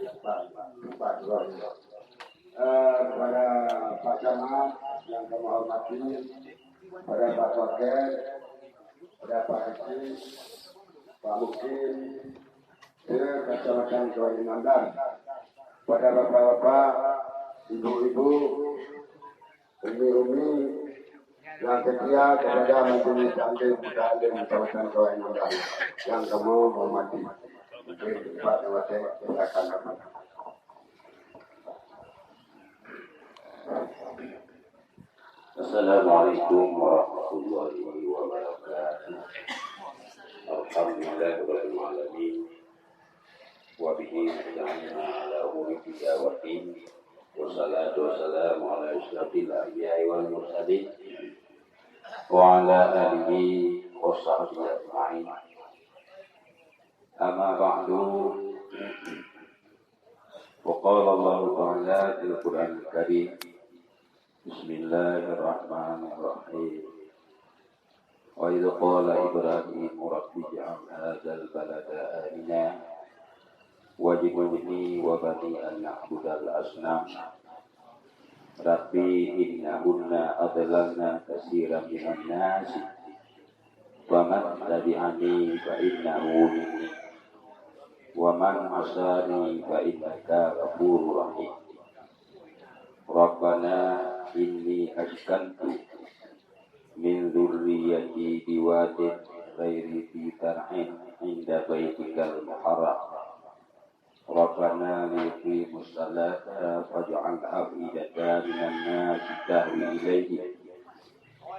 Kepada Pak Camat yang kami hormati, pada Pak Wakil, pada Pak Haji, Pak Mukim, Kecamatan Kuala Mandar, pada bapak-bapak, ibu-ibu, umi-umi, yang setia kepada majelis taklim muta'alim Kabupaten Kuala Mandar yang kamu hormati. Mungkin Pak Nawati silakan. Assalamualaikum warahmatullahi wabarakatuh. Alhamdulillahirabbil alamin. Wa bihi nasta'inu ala umuri tijawatin. Wassalatu wassalamu ala asyrafil anbiya'i wal mursalin. Wa ala alihi wa sahbihi ajma'in. Amma ba'du. Wa qala Allah ta'ala fil Qur'anil Karim. Bismillahirrahmanirrahim. Wa idh qala Ibrahim rabbi ij'al hadzal balada amina waj'alni wa bani an na'budal asnam. Rabbi innahunna adlalna katsiran minan nas wa man tabi'ani fa innahu minni wa man 'asani fa innaka ghafurur rahim. Rabbana inni askantu min dzurriyyati biwadin ghairi dzi zar'in 'inda baitikal muharram. Rabbana liqimus salata faj'al af'idatan minan nasi tahwi ilaihi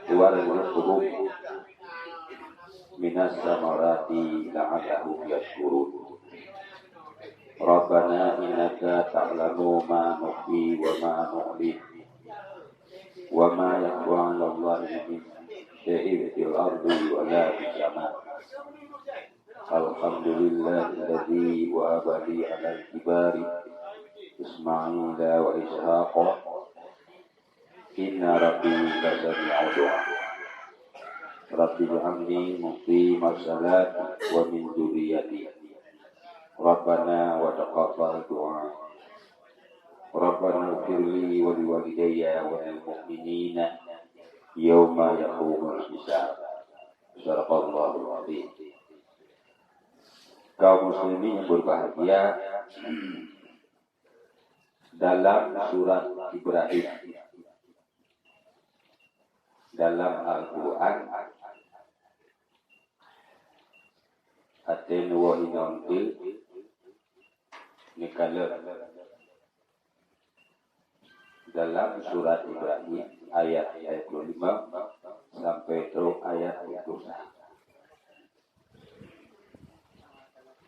warzuqhum minas samarati la'allahum yashkurun. Rabbana innaka ta'lamu ma nukhfi wa ma nu'lin wa ma yakhfa 'ala Allahi min syai'in fil ardi wa la fis sama'. Alhamdulillahilladzi wahaba li 'alal kibari Ismaila wa Ishaqa. Inna rabbi lasami'ud du'a. Rabbi ij'alni muqimas salati wa min dzurriyyati. Rabbana wa taqabbal du'a. Rabbana ighfirli wa liwalidayya wa lil mu'minina yauma yaqumul hisab. Shadaqallahul 'azim. Kaum muslimin yang berbahagia, dalam surat Ibrahim dalam Al-Quran aten wa inontil nikala dalam surat Ibrahim ayat 25 sampai terus ayat 31.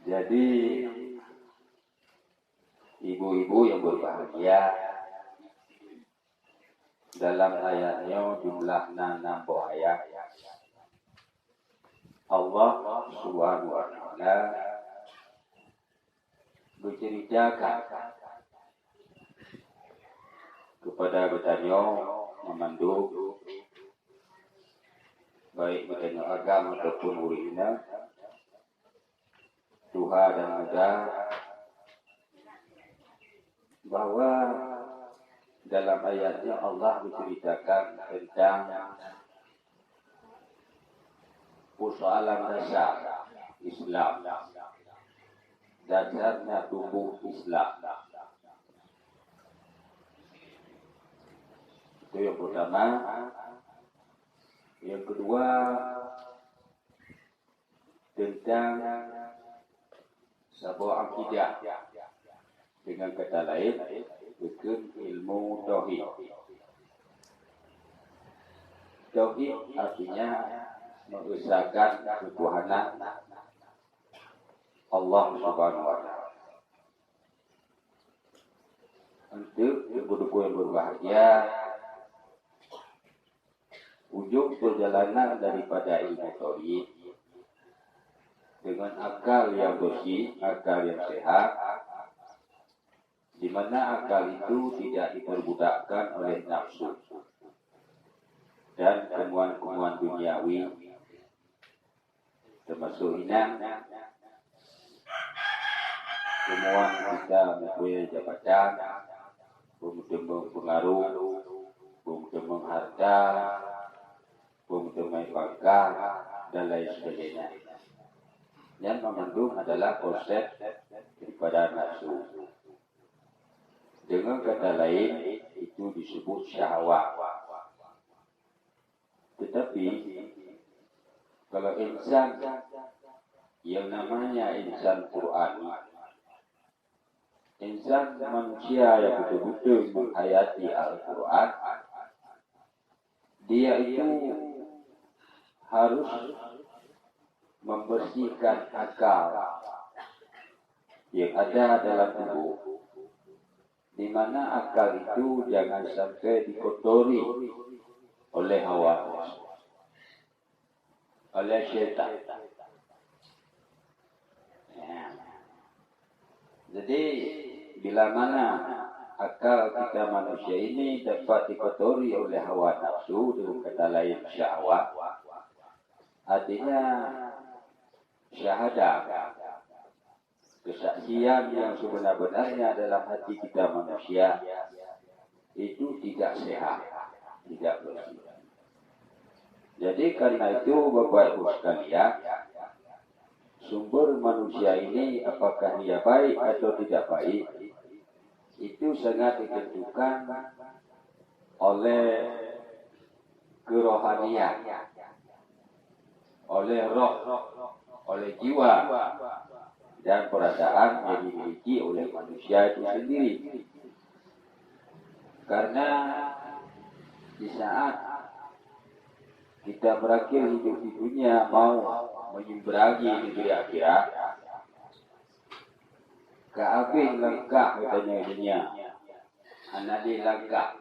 Jadi ibu-ibu yang berbahagia, dalam ayatnya jumlahnya 60 ayat. Allah Subhanahu wa taala berceritakan kepada bertanya memandu baik bertanya agama ataupun urina Tuhan dan negara, bahwa dalam ayatnya Allah menceritakan tentang persoalan dasar Islam, dasarnya tubuh Islam. Itu yang pertama. Yang kedua tentang sebuah akidah, dengan kata lain bukan ilmu tauhid. Tauhid artinya mengesahkan ketuhanan Allah Subhanahu wa taala. Untuk ibu-ibu yang berbahagia, ujung perjalanan daripada ilmu tauhid dengan akal yang bersih, akal yang sehat, di mana akal itu tidak diperbudakkan oleh nafsu dan kemauan-kemauan duniawi, termasuk inang, Semua kita mempunyai jabatan, mempunyai pengaruh, mempunyai harta, mempunyai pangkat, dan lain sebagainya. Yang mengandung adalah konsep daripada nafsu. Dengan kata lain, itu disebut syahwat. Tetapi, kalau insan yang namanya insan Qur'an, insan manusia yang betul-betul menghayati Al-Quran, dia itu harus membersihkan akal yang ada dalam tubuh, di mana akal itu jangan sampai dikotori oleh hawa nafsu, oleh syaitan. Ya. Jadi bila mana akal kita manusia ini dapat dikotori oleh hawa nafsu, dengan kata lain syahwat, artinya syahadah, kesaksian yang sebenar-benarnya dalam hati kita manusia itu tidak sehat, tidak bersih. Jadi karena itu Bapak Ibu sekalian, sumber manusia ini apakah dia baik atau tidak baik, itu sangat ditentukan oleh kerohanian, oleh roh, oleh jiwa, dan perasaan yang dimiliki oleh manusia itu sendiri. Karena di saat kita berakhir hidup di dunia, mau menyeberangi negeri akhirat, keabing langkah katanya dunia, anak di langkah.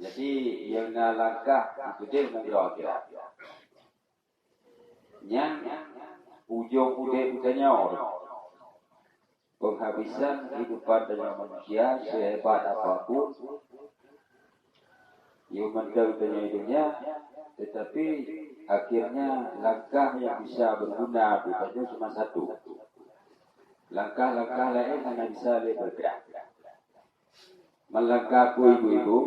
Jadi yang langkah itu dia negeri akhirat. Yang ujung udahnya orang. Penghabisan kehidupan dengan manusia sehebat apapun, yang menjauhnya dunia, tetapi akhirnya langkah yang bisa berguna bukannya cuma satu. Langkah-langkah lain hanya bisa bergerak. Melangkah ibu-ibu,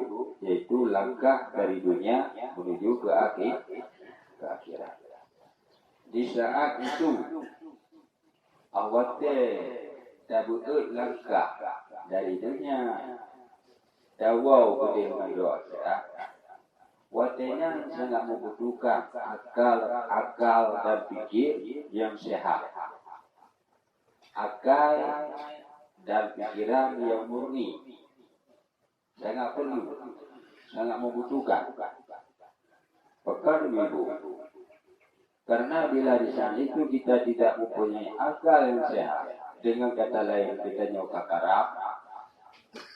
yaitu langkah dari dunia menuju ke akhirat. Di saat itu, awatnya tabut langkah dari dunia dawau ke akhirat. Watenya sangat membutuhkan akal dan pikir yang sehat. Akal dan pikiran yang murni sangat perlu, sangat membutuhkan. Pekan ibu, karena bila di sana itu kita tidak mempunyai akal yang sehat, dengan kata lain kita nyoka karap,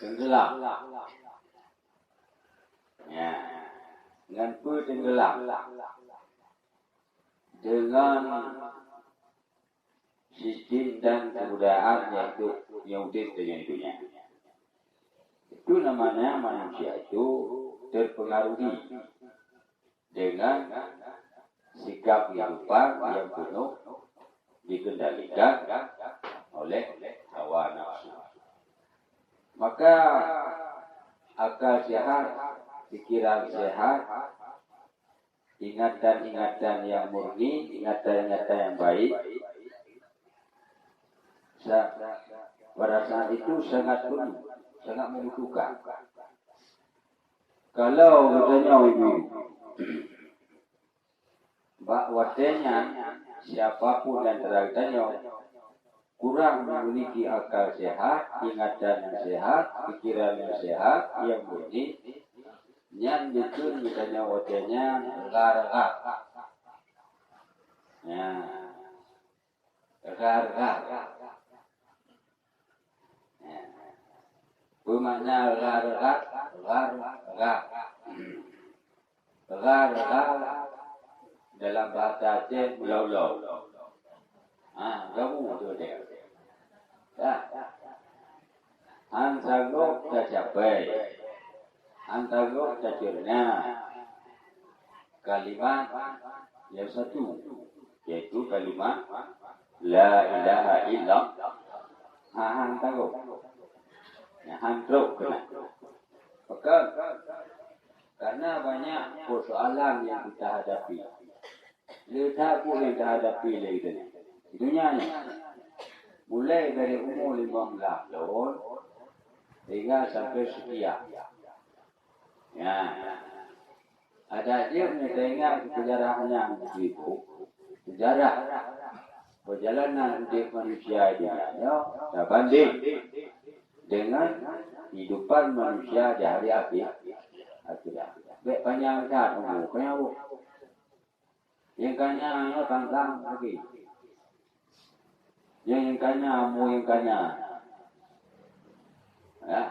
tenggelam. Ya, ngantuk tenggelam dengan sistem dan kebudayaan yaitu Yahudi dengan dunia. Itu namanya manusia itu terpengaruhi dengan sikap kehidupan yang penuh dikendalikan oleh hawa nafsu. Maka akal sehat, pikiran sehat, ingatan-ingatan yang murni, ingatan-ingatan yang baik, pada saat itu sangat perlu, sangat membutuhkan. Kalau katanya ibu, bahwasanya siapapun yang teraganya kurang memiliki akal sehat, ingatan yang sehat, pikiran yang sehat, yang murni, yang betul misalnya wajahnya gar-gar. Ya, gar-gar. Bermakna gar-gar, gar-gar. Gar-gar dalam bahasa Aceh ulau-ulau. Kamu tu dia. Antagok tak capai, antagok tak cerna. Kalimat yang satu, yaitu kalimat La ilaha illallah. Han tahu. Han teruk kena. Maka karena banyak persoalan yang kita hadapi. Lihat pun yang kita hadapi lagi di dunia ni. Mulai dari umur 15 tahun hingga sampai sekian. Ya. Ada dia punya tengah sejarahnya begitu. Sejarah perjalanan hidup manusia ini ya banding dengan kehidupan manusia di hari akhir. Baik panjang kan umur kenapa? Yang kanya tantang lagi. Yang kanya umur yang kanya. Ya.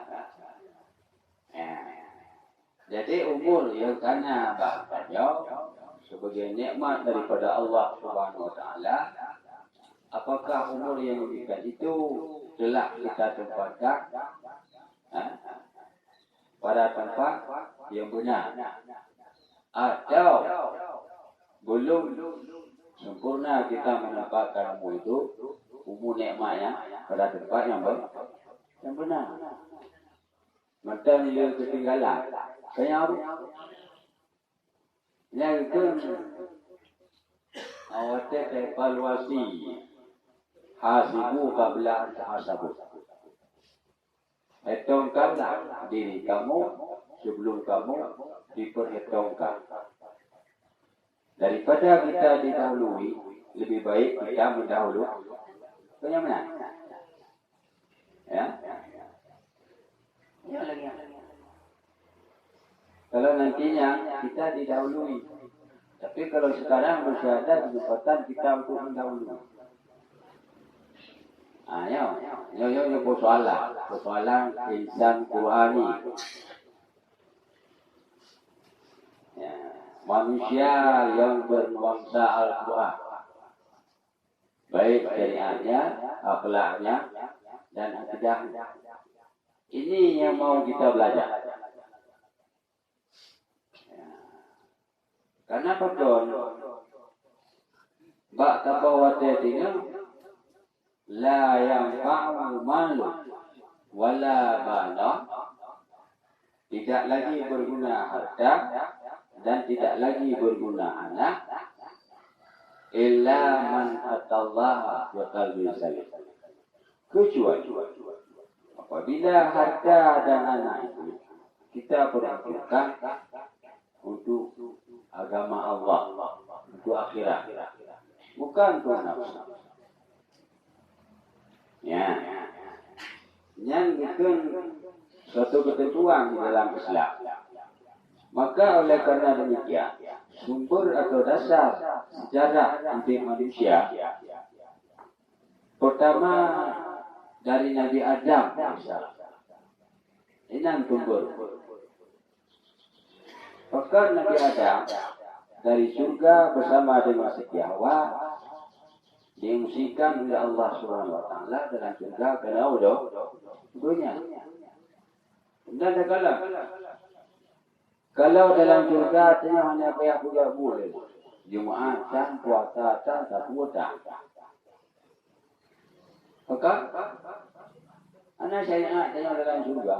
Jadi umur yang kanya bahaya sebagai nikmat daripada Allah Subhanahu Wa Taala. Apakah umur yang diberikan itu telah kita tempatkan pada tempat yang benar atau belum sempurna kita menempatkan umur itu umur nikmatnya pada tempat yang benar. Maka dia ketinggalan. Kenapa? Yang itu awak evaluasi hasibu qabla hasabu. Hitungkanlah diri kamu sebelum kamu diperhitungkan. Daripada kita didahului, lebih baik kita mendahului. Punya mana? Ya? Ya lagi. Kalau nantinya kita didahului. Tapi kalau sekarang masih ada kesempatan kita untuk mendahului. Yo persoalan insan Qurani. Ya, manusia yang bernuansa Al-Quran. Baik syariatnya, akhlaknya, dan akidahnya. Ini yang mau kita belajar. Ya. Karena betul, bak tabawatnya la yanfa'u malu wala bala, tidak lagi berguna harta dan tidak lagi berguna anak illa man atallaha wa qalbin salim, kecuali apabila harta dan anak itu kita peruntukkan untuk agama Allah, untuk akhirat, bukan untuk nafsu. Ya, yang bukan suatu ketentuan di dalam Islam. Maka oleh karena demikian, sumber atau dasar sejarah hidup manusia pertama dari Nabi Adam. Ini sumber. Bahkan Nabi Adam dari surga bersama dengan Siti Hawa diungsikan oleh Allah Subhanahu Wa Taala dalam surga ke dunia. Dan kalau dalam surga artinya hanya payah puja boleh. Jumatan, puasa, tak puasa. Maka anak syariat tengok dalam surga.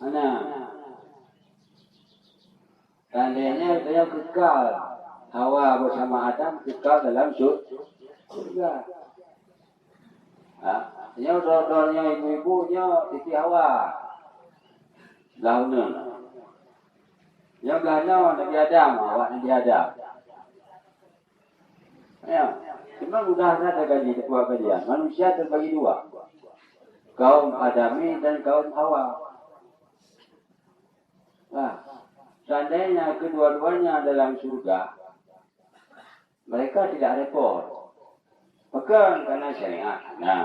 Anak tandanya saya kekal. Hawa bersama Adam kekal dalam surga. Ini saudara-saudaranya ibu-ibunya Siti Hawa. Launan. Yang belakang Nabi Adam, awak Nabi Adam. Ya, memang sudah ada kaji ketua kajian. Manusia terbagi dua. Kaum Adami dan kaum Hawa. Seandainya kedua-duanya dalam surga, mereka tidak repot. Bukan karena syariat. Ya.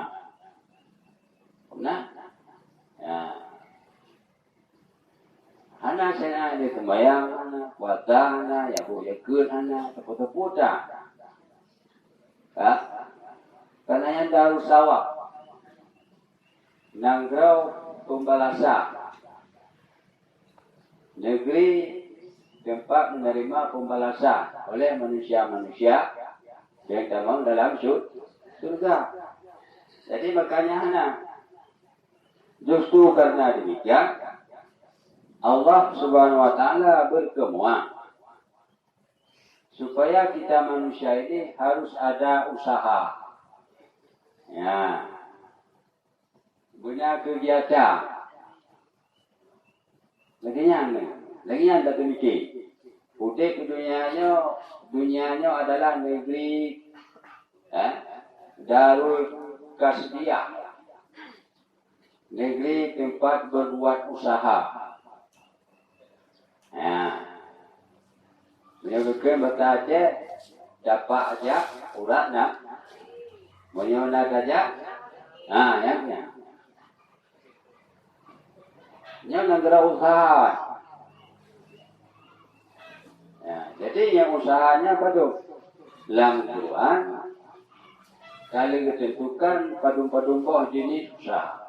Anak syariat dia sembahyang, puasa anak, ya boleh ke anak, tepuh-tepuh tak. Karena yang Darus Sawah, Nangrau Pembalasa, negeri tempat menerima pembalasan oleh manusia-manusia yang tamam dalam surga. Jadi makanya anak, justru karena demikian Allah Subhanahu wa taala berkemuang supaya kita manusia ini harus ada usaha. Ya. Punya kegiatan. Laginya tak mikir. Udah dunianya adalah negeri Darul Kasbiyah. Negeri tempat berbuat usaha. Menyebutkan bertaja dapat aja urat nak menyonak aja. Yang negara usaha. Jadi yang usahanya pada Tuhan kali ditentukan padum-padum jenis usaha.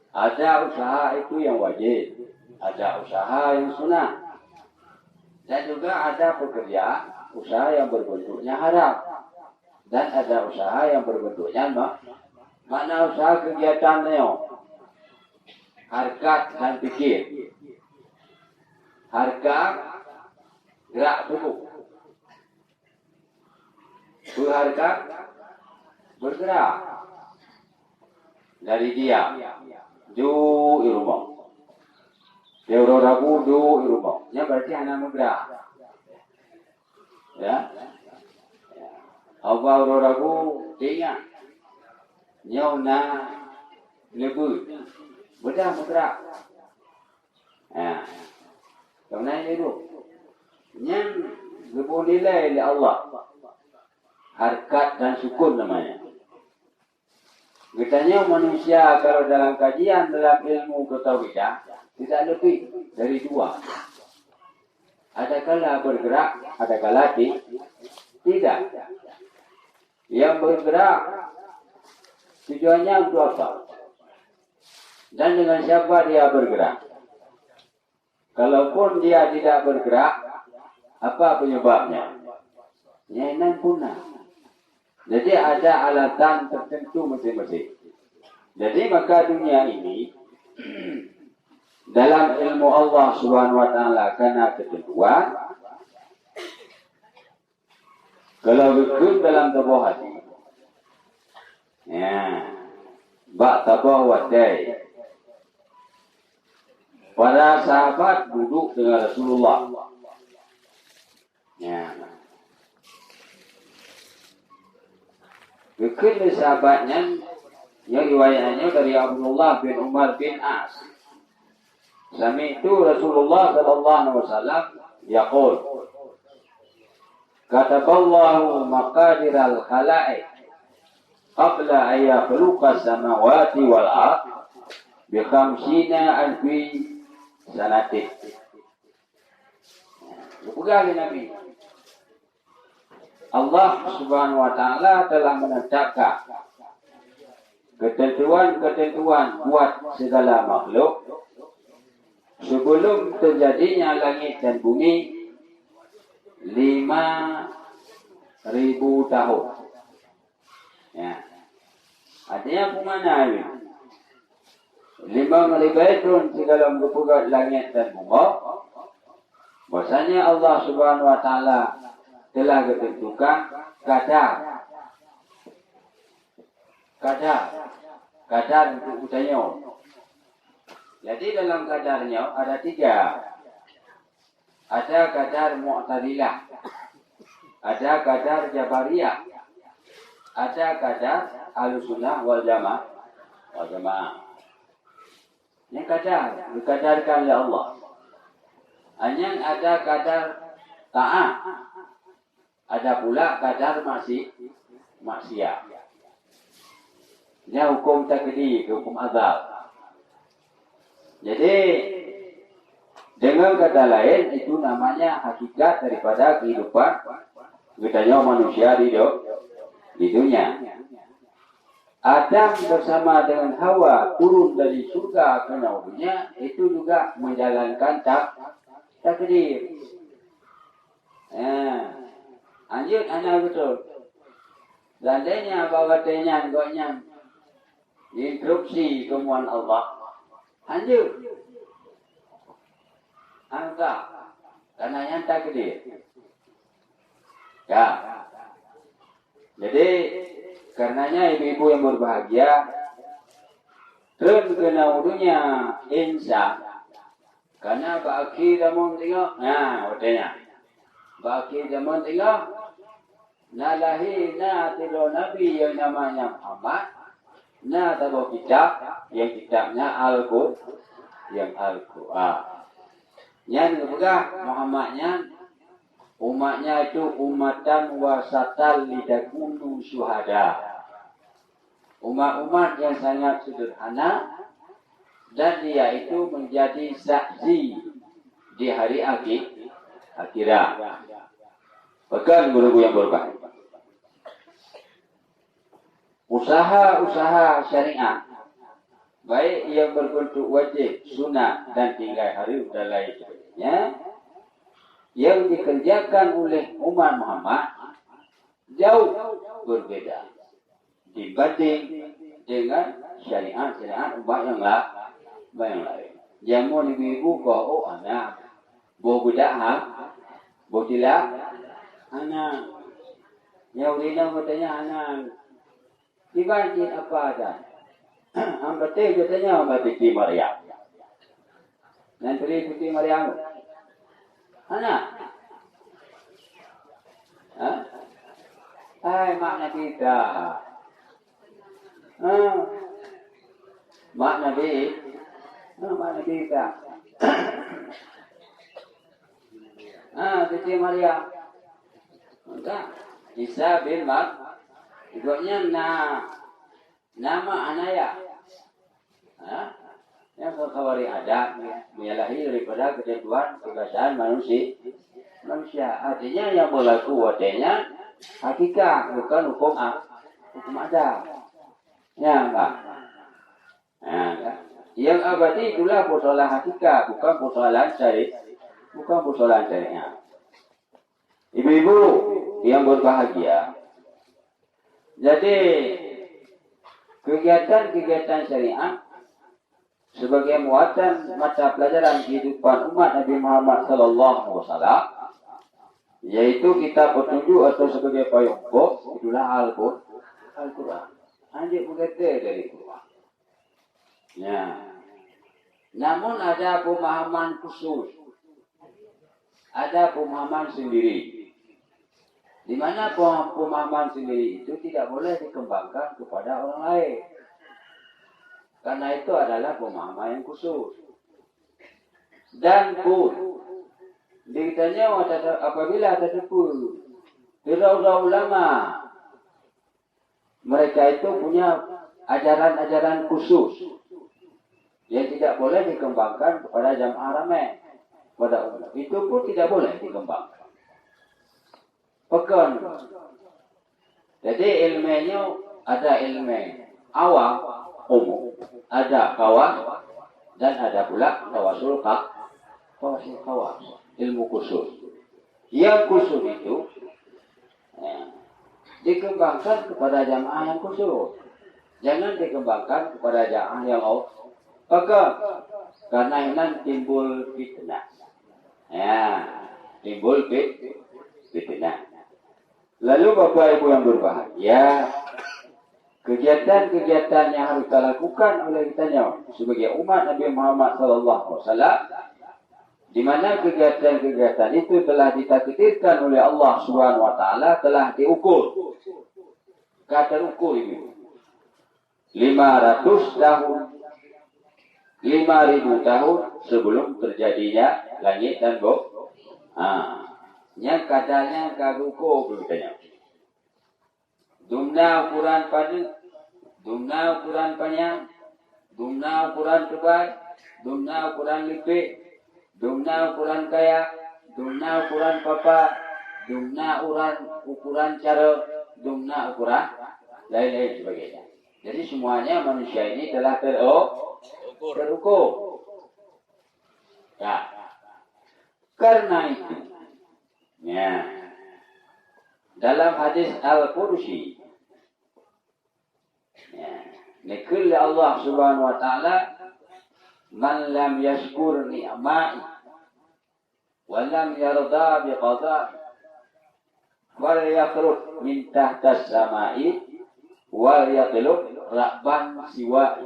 Ada usaha itu yang wajib, ada usaha yang sunnah, dan juga ada pekerjaan usaha yang berbentuknya haram, dan ada usaha yang berbentuknya mana usaha kegiatannya, harkat dan pikir, harkat gerak tubuh, berharkat bergerak dari dia. Du irumah. Deuro ragu du irumah. Nya berarti anak bergerak. Ya. Apa ragu tinggal. Nyau na lebu. Bergerak. Kemudian itu. Yang lebu nilai oleh Allah. Harkat dan sukun namanya. Katanya manusia kalau dalam kajian dalam ilmu ketauhidan tidak lebih dari dua. Ada kala bergerak, ada kala tidak. Yang bergerak tujuannya untuk apa? Dan dengan siapa dia bergerak? Kalaupun dia tidak bergerak, apa penyebabnya? Nyainang punah. Jadi ada alatan tertentu masing-masing. Jadi maka dunia ini dalam ilmu Allah Subhanahu wa taala karena ketentuan, kalau betul dalam tubuh hati. Bak tabah wadai. Para sahabat duduk dengan Rasulullah. Bikin sahabatnya yang riwayatnya dari Abdullah bin Umar bin As. Sami itu Rasulullah sallallahu alaihi wasallam yaqul kataballahu maqadiral khalaiq qabla an yakhluqa samawati wal ard bi 50 alfi sanatin. Bukan Nabi. Allah Subhanahu wa taala telah menetapkan ketentuan-ketentuan buat segala makhluk sebelum terjadinya langit dan bumi 5.000 tahun. Artinya kemana ini? 5.000 tahun segala berpukat langit dan bumi. Bahasanya Allah Subhanahu wa taala telah ditentukan kadar untuk utanya. Jadi dalam kadarnya ada 3. Ada kadar Mu'tazilah, ada kadar Jabariyah, ada kadar Ahlussunnah wal Jamaah. Ini kadar dikadarkan oleh Allah. Hanya ada kadar ta'at. Ada pula kadar maksiat. Ini hukum takdir, hukum azab. Jadi dengan kata lain itu namanya hakikat daripada kehidupan kitanya manusia di dunia. Adam bersama dengan Hawa turun dari surga ke dunia itu juga menjalankan takdir. Anjir anak betul. Seandainya bahwa tenyan gonya instruksi kemuan Allah, anjur. Angka, karena nyata gede. Ya. Jadi, karenanya ibu-ibu yang berbahagia, terus kena udunya insya. Karena baki zaman tengok, nah, artinya. Baki zaman tengok, na lahir na tilo Nabi yang namanya Muhammad, na tahu kitab, yang kitabnya Al-Qur'an, yang Al-Qur'an. Yang kepegah Muhammadnya, umatnya itu umatan wasatal lidakunu syuhada. Umat-umat yang sangat sederhana, dan dia itu menjadi saksi di hari akhirat. Pegang guru yang berbahagia. Usaha-usaha syariah, baik yang berbentuk wajib, sunnah dan tinggal hari dan lain sebagainya, yang dikerjakan oleh umat Muhammad jauh berbeda dibanding dengan syariat umat yang lain. Jamu ibu-ibu kau anak, budak tidak anak. Yang Rina katanya anak dibanding apa ada. Ambate katanya ambate Siti Maryam. Nanti Siti Maryam. Anak. Hai mak Nabi dah. Mak Nabi. Mak Nabi dah. Siti Maryam. Enggak. Isa bin Mak. Ibuknya nama Anaya. Yang kekawari ada menyalahi daripada ketentuan kebiasaan manusia. Artinya yang berlaku wadahnya hakikat, bukan hukum ada. Ya enggak. Yang abadi itulah persoalan hakikat, bukan persoalan syariah. Ibu-ibu yang berbahagia. Jadi kegiatan syariah sebagai muatan mata pelajaran kehidupan umat Nabi Muhammad SAW, yaitu kita petunjuk atau sebagai payung hukum, itulah Al-Quran. Anjir berkata dari Quran. Ya. Namun ada pemahaman khusus, ada pemahaman sendiri. Di mana pemahaman sendiri itu tidak boleh dikembangkan kepada orang lain. Karena itu adalah pemahaman yang khusus. Dan pun ditanya apabila terdapat para ulama, mereka itu punya ajaran-ajaran khusus yang tidak boleh dikembangkan kepada jamaah ramai, pada umum. Itu pun tidak boleh dikembangkan. Pekan. Jadi ilmunya ada ilmu awam umum, ada kawas dan ada pula tawasul kawas, ilmu khusus. Yang khusus itu dikembangkan kepada jamaah yang khusus. Jangan dikembangkan kepada jamaah yang pekan. Karena ini timbul fitnah. Ya, timbul fitnah. Lalu Bapak Ibu yang berbahagia, kegiatan-kegiatan yang harus kita lakukan oleh kita sebagai umat Nabi Muhammad SAW, di mana kegiatan-kegiatan itu telah ditakdirkan oleh Allah Subhanahu Wa Taala, telah diukur. Kata ukur ini 500 tahun, 5.000 tahun sebelum terjadinya langit dan bumi. Yang katanya kaguko bertanya. Dumna ukuran panjang, dumna ukuran tebal, dumna ukuran lipik, dumna ukuran kaya, dumna ukuran papa, dumna ukuran cara, dumna ukuran lain-lain sebagainya. Jadi semuanya manusia ini telah terukur. Ya. Karena itu, ya, dalam hadis Al-Qudsi Nikul Allah Subhanahu wa taala man lam yashkur ni'ma'i wa lam yarda bi qada'i wal yakhruj min tahtas sama'i wal yatlub rabban siwa'i.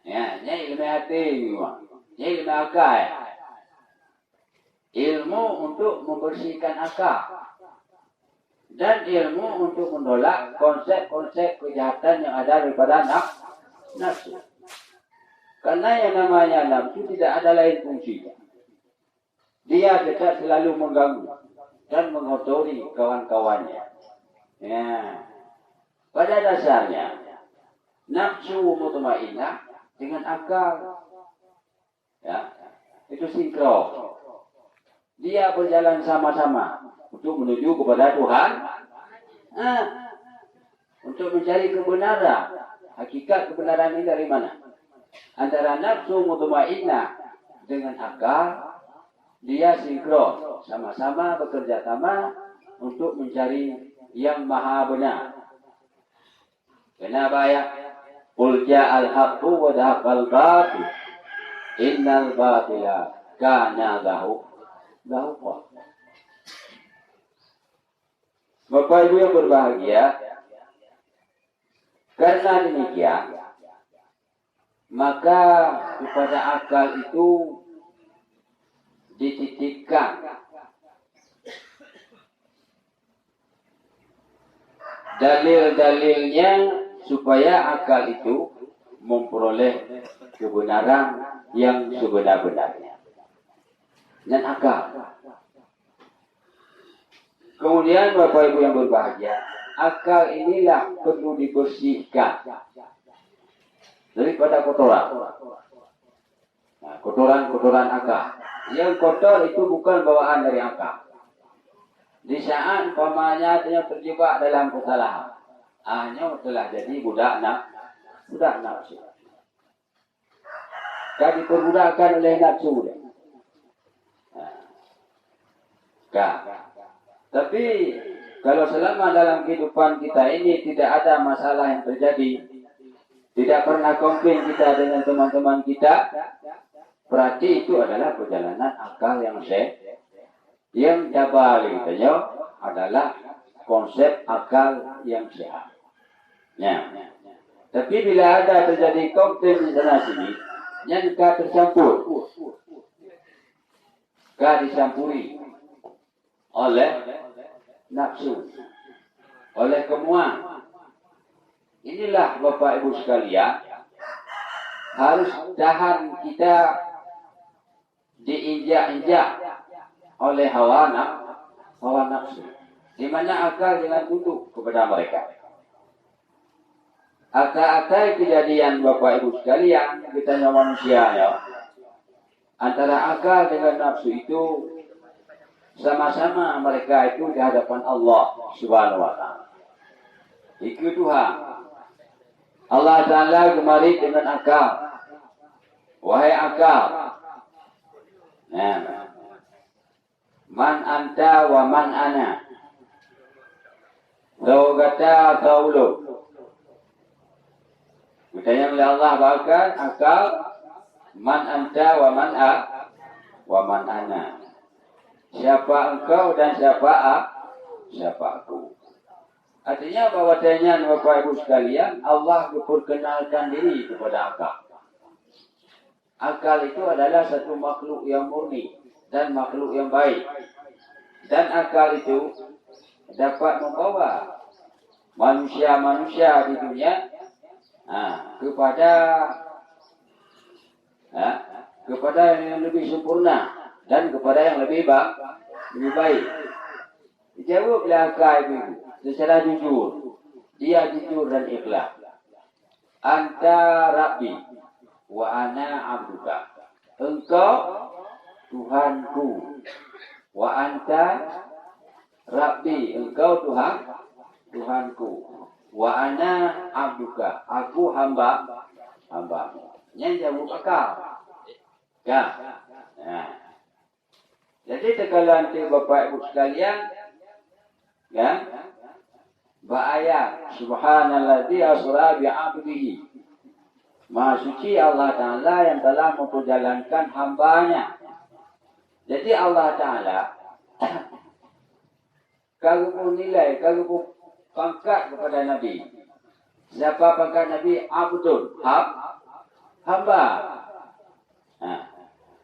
Ya, ini ilmu hati memang. Ini ilmu akal. Ilmu untuk membersihkan akal. Dan ilmu untuk menolak konsep-konsep kejahatan yang ada daripada nafsu. Karena yang namanya nafsu tidak ada lain fungsi. Dia tetap selalu mengganggu dan mengotori kawan-kawannya. Ya. Pada dasarnya, nafsu mutmainnah dengan akal, ya, itu sinkron. Dia berjalan sama-sama untuk menuju kepada Tuhan, untuk mencari kebenaran. Hakikat kebenaran ini dari mana? Antara nafsu mutmainnah dengan akal, dia sinkron, sama-sama bekerja sama untuk mencari yang maha benar. Kenapa ya? Qul ja'al haqqu wa dhaqal batil. Innal batila kana zahuqa. Bapak Ibu yang berbahagia, karena demikian, maka kepada akal itu dititipkan dalil-dalilnya supaya akal itu memperoleh kebenaran yang sebenar-benarnya. Dan akal. Kemudian Bapak Ibu yang berbahagia, akal inilah perlu dibersihkan daripada kotoran. Nah, kotoran-kotoran akal. Yang kotor itu bukan bawaan dari akal. Di saat umpamanya terjebak dalam kesalahan, hanya telah jadi budak nafsu. Dan diperbudakkan oleh nafsu. Tapi kalau selama dalam kehidupan kita ini tidak ada masalah yang terjadi, tidak pernah komplain kita dengan teman-teman kita, berarti itu adalah perjalanan akal yang sehat. Yang jabaliknya adalah konsep akal yang sehat. Ya. Tapi bila ada terjadi komplain di sana sini, yang tercampur, dicampuri oleh nafsu, oleh kemuan. Inilah Bapak Ibu sekalian, harus tahan kita diinjak-injak oleh hawa nafsu, di mana akal jangan tunduk kepada mereka. Akal-akal kejadian Bapak Ibu sekalian, kita manusia ya, antara akal dengan nafsu itu sama-sama mereka itu di hadapan Allah Subhanahu wa taala. Itu Tuhan. Allah Ta'ala kemari dengan akal. Wahai akal. Nah, man anta wa man ana. Zawgata taulu. Bertanya oleh Allah bahkan akal man anta wa man ana. Siapa engkau dan siapa aku. Artinya bahwasanya Bapak Ibu sekalian, Allah memperkenalkan diri kepada akal. Akal itu adalah satu makhluk yang murni dan makhluk yang baik. Dan akal itu dapat membawa manusia-manusia di dunia kepada yang lebih sempurna dan kepada yang lebih baik. Dijawablah akal itu secara jujur. Dia jujur dan ikhlas. Anta Rabbi wa ana abduka. Engkau Tuhanku. Wa anta Rabbi. Engkau Tuhanku. Wa ana abduka. Aku hambamu. Yang jawab akal. Ya. Nah. Jadi sekalian Bapak Ibu sekalian, ya, Ayat Subhanalladzi asra bi 'abdihi. Maha suci Allah Ta'ala yang telah memperjalankan hambanya. Jadi Allah Ta'ala kalau menilai, kalau pangkat kepada Nabi. Siapa pangkat Nabi? Abdul, hamba.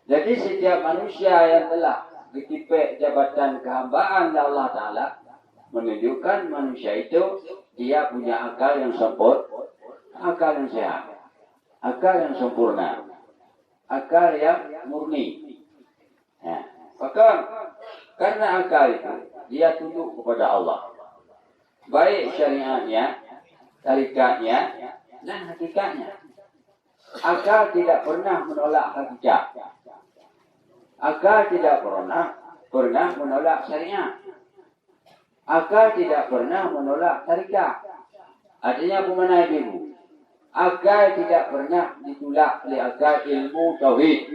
Jadi setiap manusia yang telah ditipik jabatan kehambaan oleh Allah Ta'ala menunjukkan manusia itu dia punya akal yang sempurna, akal yang sehat, akal yang sempurna, akal yang murni. Maka karena akal itu dia tunduk kepada Allah, baik syariatnya, tarikatnya, dan hakikatnya. Akal tidak pernah menolak hakikat. Akal tidak pernah menolak syariat. Akal tidak pernah menolak tarikat. Artinya apa makna itu? Akal tidak pernah ditolak oleh akal ilmu tauhid.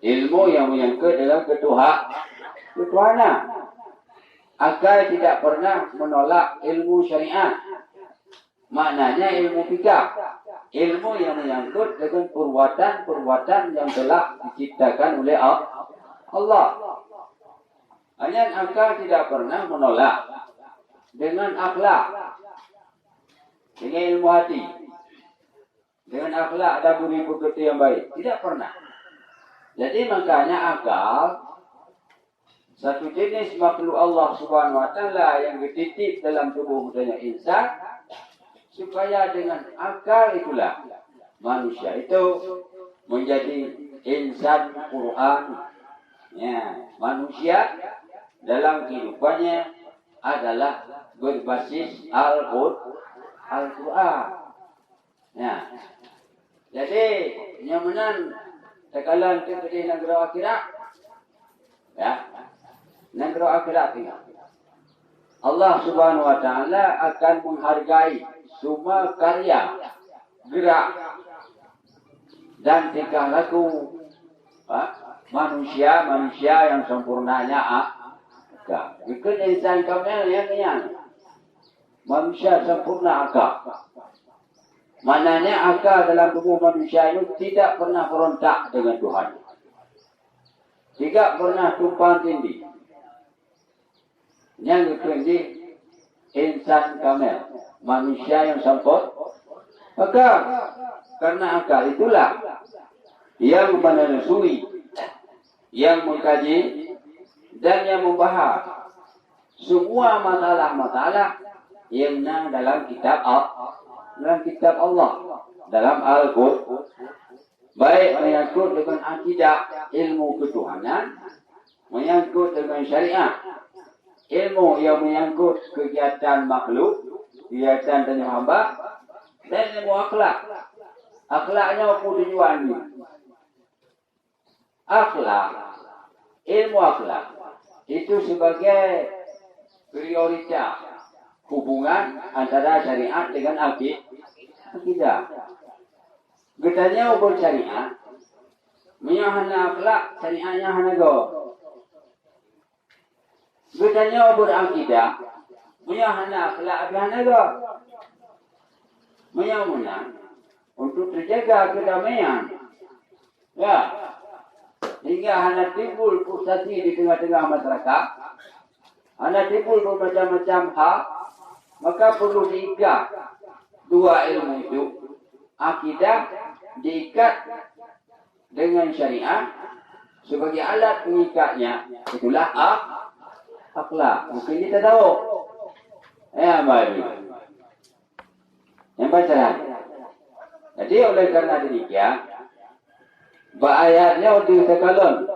Ilmu yang menyangkut dalam ketuhanan. Akal tidak pernah menolak ilmu syariat. Maknanya ilmu fikih. Ilmu yang menyangkut dengan perbuatan-perbuatan yang telah diciptakan oleh Allah. Hanya akal tidak pernah menolak dengan akhlak, dengan ilmu hati, dengan akhlak dan budi pekerti yang baik. Tidak pernah. Jadi makanya akal satu jenis makhluk Allah Subhanahu Wa Taala yang dititip dalam tubuh budaya insan, supaya dengan akal itulah manusia itu menjadi insan Quran. Manusia dalam kehidupannya adalah berbasis Al-Quran. Jadi nyaman tekalan ke negara akhirat. Negara akhirat ini Allah Subhanahu Wa Taala akan menghargai semua karya, gerak, dan tingkah laku manusia yang sempurnanya. Bukan insan kamil yang manusia sempurna akal. Maknanya akal dalam tubuh manusia itu tidak pernah berontak dengan Tuhan. Tidak pernah tumpang tindih. Yang itu insan kamil, manusia yang sempurna. Maka karena akal itulah yang menelusuri, yang mengkaji, dan yang membahas semua masalah-masalah yang dalam kitab Allah, dalam Al-Quran, baik menyangkut dengan akidah, ilmu ketuhanan, menyangkut dengan syariat, ilmu yang menyangkut kegiatan makhluk, kegiatan dan hamba, dan ilmu akhlak. Akhlaknya apa tujuannya? Ilmu akhlak itu sebagai prioritas hubungan antara syariat dengan akidah. Getanya ubur syariat, menyahana akhlak, syariatnya hana go. Getanya ubur akidah, menyahana akhlak, hana go. Menyamuna untuk terjaga kedamaian. Hingga hanya timbul frustasi di tengah-tengah masyarakat, hanya timbul bermacam-macam hal, maka perlu diikat dua ilmu itu. Akidah diikat dengan syariat sebagai alat pengikatnya. Itulah akhlak. Mungkin kita tahu. Baik. Yang baca. Jadi oleh karena demikian, ayatnya untuk sekalon.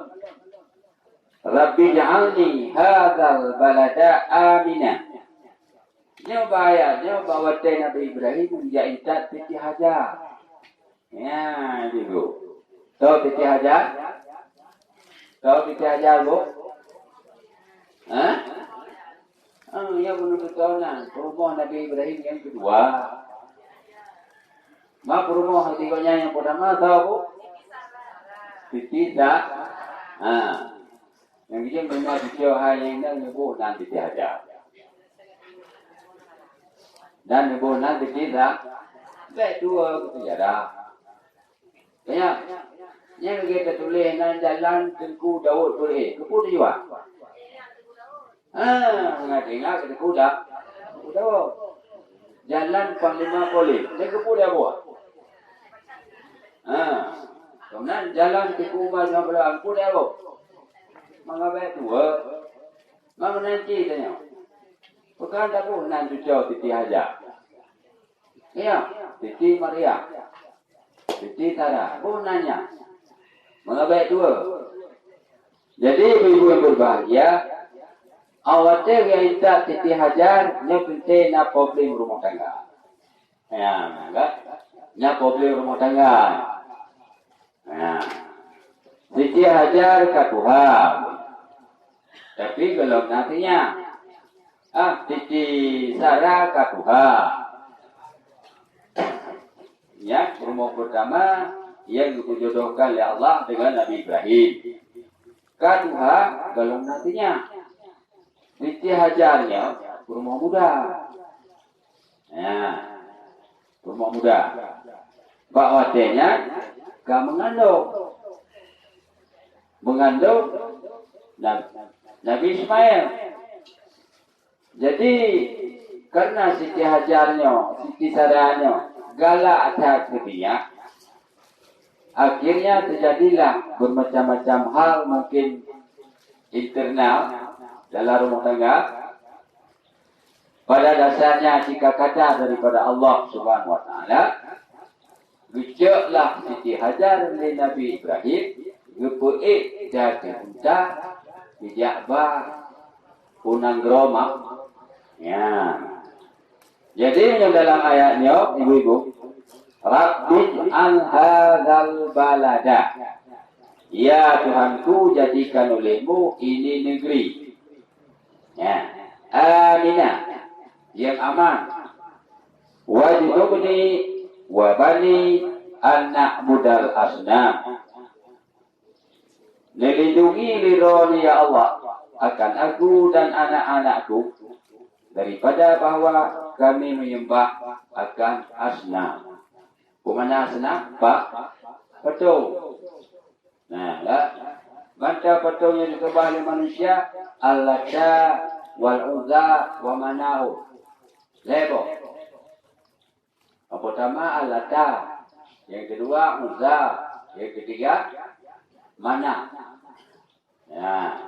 Rabbi ja'alni hadzal balada amina. Ini ayatnya bahwa Nabi Ibrahim menjadi Siti Hajar. Ibu. Tahu Siti Hajar? Bu? Yang menurut tahunan rumah Nabi Ibrahim yang kedua. Rumah ketiganya yang pertama tahu Bu? Siti yang dia memang video hal yang nyebut nanti tiada. Dan ibu nanti kita baik dua kita ada. Banyak yang kita tulis nan jalan Tengku Daud tulis. Kepu tu juga. Ingat kita kuda. Daud. Jalan Panglima Polis. Dia kepu dia buat. Kemudian jalan Tengku Umar Jambal. Kepu dia buat. Mengabai dua. Mana nanti tanya. Bukan tak pun nanti jauh Titi Hajar. Ya, Titi Maria. Titi Tara. Pun nanya. Mengabai dua. Jadi ibu-ibu yang berbahagia, awatnya yang minta Titi Hajar, nya penting na problem rumah tangga. Ya, enggak? Nya problem rumah tangga. Ya. Titi Hajar ke Tuhan. Tapi kalau nantinya, Titi Sarah ke Tuhan. Ya, rumah pertama yang dijodohkan oleh Allah dengan Nabi Ibrahim. Kedua, kalau nantinya Titi Hajarnya rumah muda. Ya, rumah muda. Pak Watenya gak mengandung Nabi Ismail. Jadi karena Siti Hajarnya, Siti Sarahnya galak atas dirinya, akhirnya terjadilah bermacam-macam hal mungkin internal dalam rumah tangga. Pada dasarnya jika kata daripada Allah Subhanahu Wa Taala, bijaklah Siti Hajar oleh Nabi Ibrahim, gepuik dari unta, bijak unang geroma. Ya. Jadi yang dalam ayatnya, ibu-ibu, Rabbid an hadzal balada. Ya Tuhanku, jadikan olehmu ini negeri. Ya. Aminah, yang aman. Wajibni wa bani an na'budal asnam. Lindungi lironi ya Allah akan aku dan anak-anakku daripada bahwa kami menyembah akan asnam. Bagaimana asnam? Patung. Nah, baca patungnya disembah oleh manusia, Al-Lata wal-Uzza wa Manahu. Lebo. Yang pertama Al-Lata, yang kedua Uzza, yang ketiga Mana. Ya.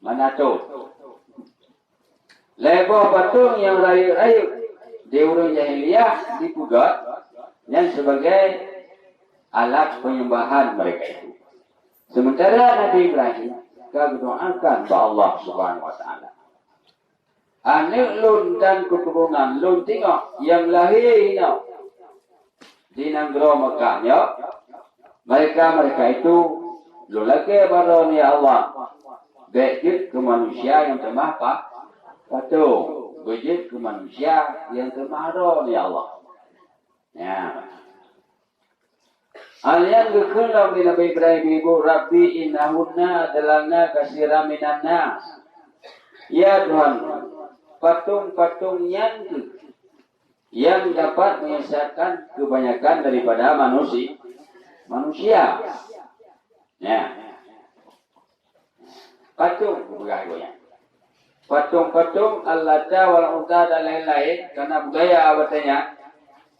Mana tu? Lebo patung yang rayu-rayu di urung jahiliyah dipugat yang sebagai alat penyembahan mereka itu. Sementara Nabi Ibrahim berdoakan kepada Allah Subhanahu Wa Taala. Anak lun dan keturunan lun tengok yang lahir ini di negara Mekahnya, mereka itu lelaki baru ni Allah. Bejit ke manusia yang temah patung. Bejit ke manusia yang temah ni Allah. Ya. Alian gekelam di Nabi Ibrahim ibu Rabbi innahunna dalana kasira minan nas. Ya Tuhan, patung-patung yang dapat menyesatkan kebanyakan daripada manusia. Ya. Patung Al-Lata wal-Uzza dan lain-lain karena budaya awatnya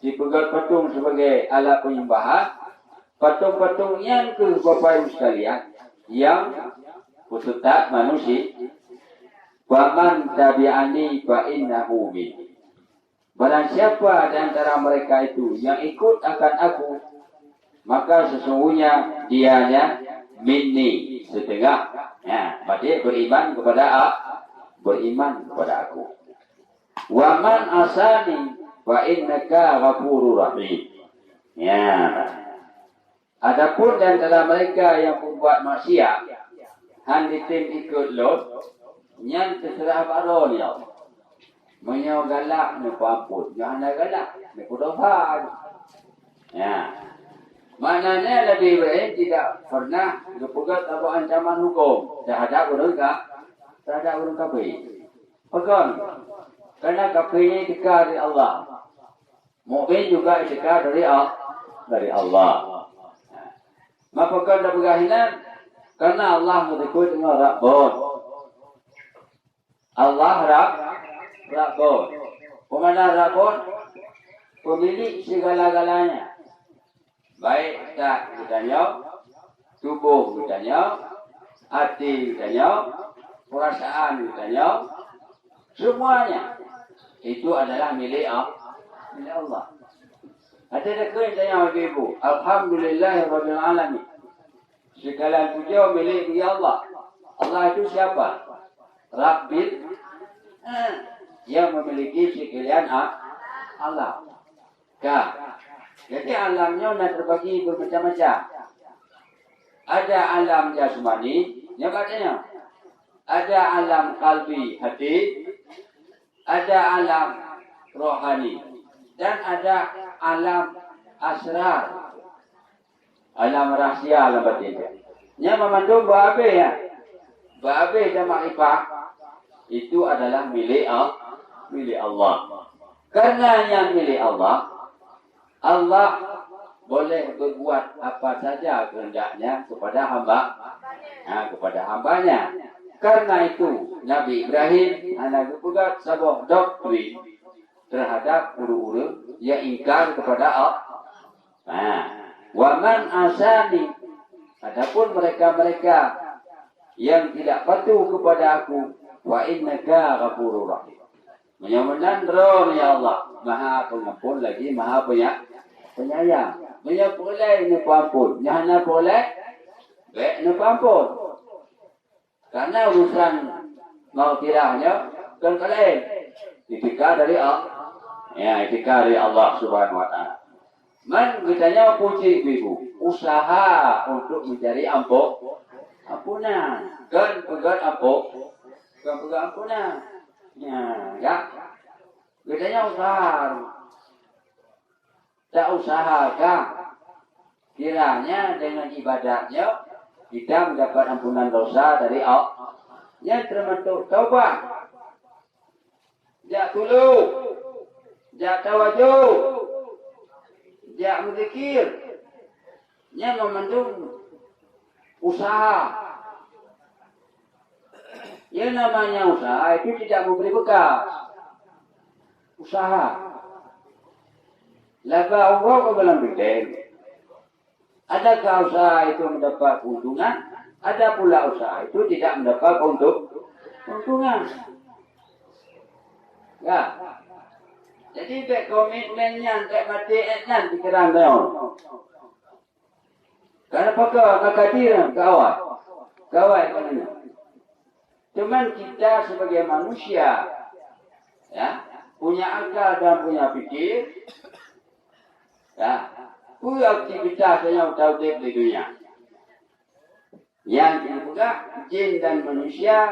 dipegang patung sebagai alat penyembahan. Patung-patung yang ke Bapak Ibu sekalian yang peserta manusia, waman tabi'ani fa innahu minni. Barang siapa di antara mereka itu yang ikut akan aku, maka sesungguhnya dianya minni, setengah. Ya, berarti beriman kepada aku. Waman asani fa innaka ghafurur rahim. Ya. Adapun di antara mereka yang membuat maksiat, handitin ikut lo, yang terserah baru ni Allah. Menyo galak ni pampun, jangan galak ni kudohan. Ya. Maknanya Nabi Ibrahim tidak pernah berpegang apa ancaman hukum terhadap orang kafir. Pegang. Karena kafir ini itikad dari Allah. Mukmin juga itikad dari Allah. Maka kena bergahilan karena Allah berikut dengan Rabbun. Allah Rabbun. Pemana Rabbun? Pemilik segala-galanya. Baik kita nyok, tubuh kita nyok, hati kita nyok, perasaan kita nyok, semuanya itu adalah milik Allah. Ada yang tanya ibu, Alhamdulillahirabbil alamin. Segala puja milik Allah. Allah itu siapa? Rabbil yang memiliki sekalian alam. Jadi alamnya terbagi bermacam-macam. Ada alam jasmani, yang katanya. Ada alam kalbi, hati. Ada alam rohani. Dan ada alam asrar. Alam rahsia, alam batin. Yang memandung ba'abe ya. Ba'abe dan ma'rifah. Itu adalah milik Allah. Karena yang milik Allah, Allah boleh berbuat apa saja kehendaknya kepada kepada hambanya. Karena itu Nabi Ibrahim anak juga sebuah doktrin terhadap uru-uru yang ingkar kepada Allah. Waman asani, adapun mereka-mereka yang tidak patuh kepada aku, wa innaka ghafurur rahim. Menyamanan ron ya Allah, Maha Pengampun lagi Maha Penyayang. Dia boleh ni pampun, nyana boleh baik ni pampun. Karena urusan maghfirahnya kan kalian itikad dari Allah. Ya, itikad dari Allah Subhanahu wa taala. Man kitanya puji ibu, usaha untuk mencari ampunan. Kan pegat ampunan. Ya. Kitanya usaha. Tak usahakan kiranya dengan ibadahnya kita mendapat ampunan dosa dari Allah. Yang termasuk taubat. Jak tulu, jak tawajuh, jak berzikir. Yang memandung usaha. Yang namanya usaha itu tidak memberi bekas. Usaha. Laba Allah ke dalam bidang. Adakah usaha itu mendapat keuntungan? Ada pula usaha itu tidak mendapat keuntungan. Ya. Jadi baik komitmennya tak mati etnan pikiran dia. Karena pakai makadir kawai mana. Cuman kita sebagai manusia, ya, punya akal dan punya pikir. Ya, punya aktivitas yang tahu di dunia. Yang juga jin dan manusia,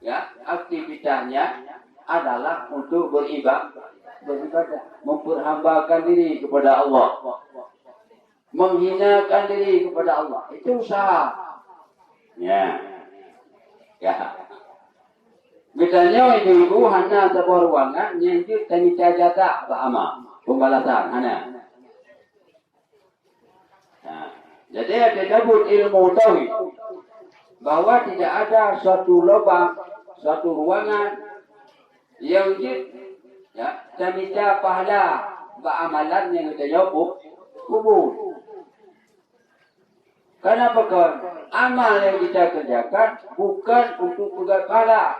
ya, aktivitasnya adalah untuk beribadah, memperhambakan diri kepada Allah, menghinakan diri kepada Allah. Itu usaha. Ya. Misalnya ibu hanya sebuah ruangan yang itu tanita jatah sama pembalasan hanya. Jadi ada dabut ilmu tauhid bahwa tidak ada suatu lubang, suatu ruangan yang ya tanita pahala beramalan yang kita jawab kubur. Kenapa kan? Amal yang kita kerjakan bukan untuk pegang pahala.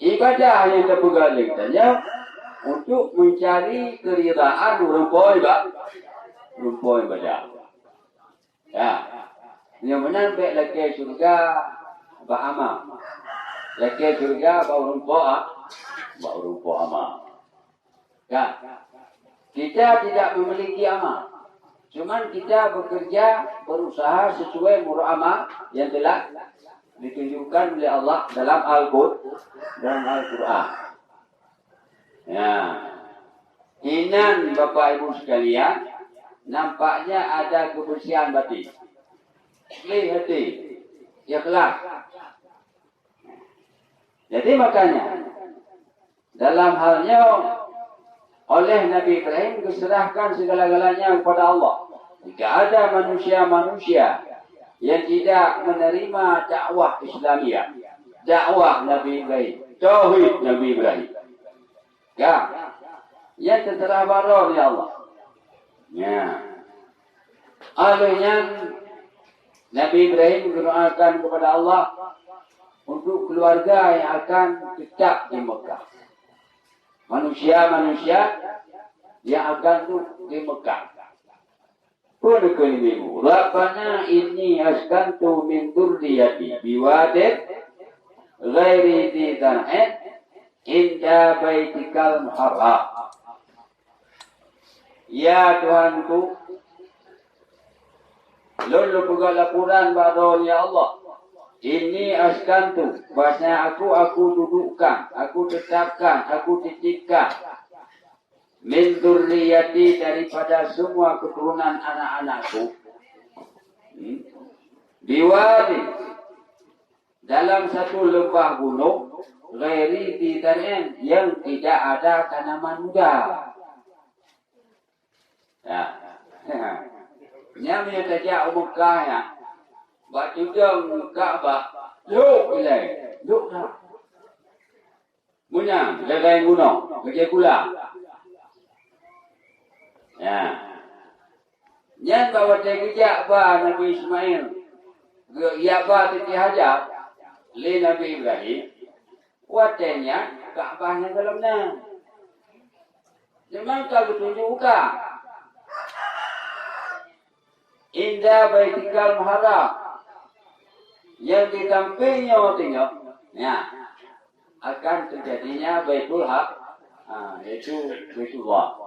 Ibadah yang kita pegang kita untuk mencari keridaan rumput ibadah. Ya. Yang benar baik laki surga beramal. Laki surga bau rumput amal. Ya. Kita tidak memiliki amal. Cuman kita bekerja, berusaha sesuai muramal yang telah ditunjukkan oleh Allah dalam Al-Quran. Ya. Inan Bapak Ibu sekalian, nampaknya ada kebersihan batin. Hati, ikhlas. Jadi makanya dalam halnya oleh Nabi Ibrahim diserahkan segala-galanya kepada Allah. Jika ada manusia-manusia yang tidak menerima dakwah Islamiyah, dakwah Nabi Ibrahim, tauhid Nabi Ibrahim, ya, yang terserah baron ya Allah. Ya, alihnya Nabi Ibrahim berdoakan kepada Allah untuk keluarga yang akan tetap di Mekah. Manusia-manusia yang akan di Mekah. Pun kalimu, Rabbana inni askantu min dzurriyyati biwadin ghairi dzi zar'in inda baitikal muharram. Ya Tuhanku, lalu juga laporan baron ya Allah. Ini askantu, bahasanya aku dudukkan, aku tetapkan, aku titipkan min dzurriyyati daripada semua keturunan anak-anakku. Biwadi dalam satu lembah gunung ghairi dzi zar'in yang tidak ada tanaman muda. Ya. Nya menyatakan Mekah ya. Batu dong Kaabah. Luk ilai. Luk dah. Munyang, jaga gunung, kerja kula. Ya. Nyan bawa kerja ba Nabi Ismail. Ya ba Siti Hajar. Li Nabi Ibrahim. Watenya Kaabahnya dalamnya. Memang kalau tunjukkan indah baitikal muharram yang di sampingnya tengok, ya, akan terjadinya Baitul Haq, yaitu Baitullah.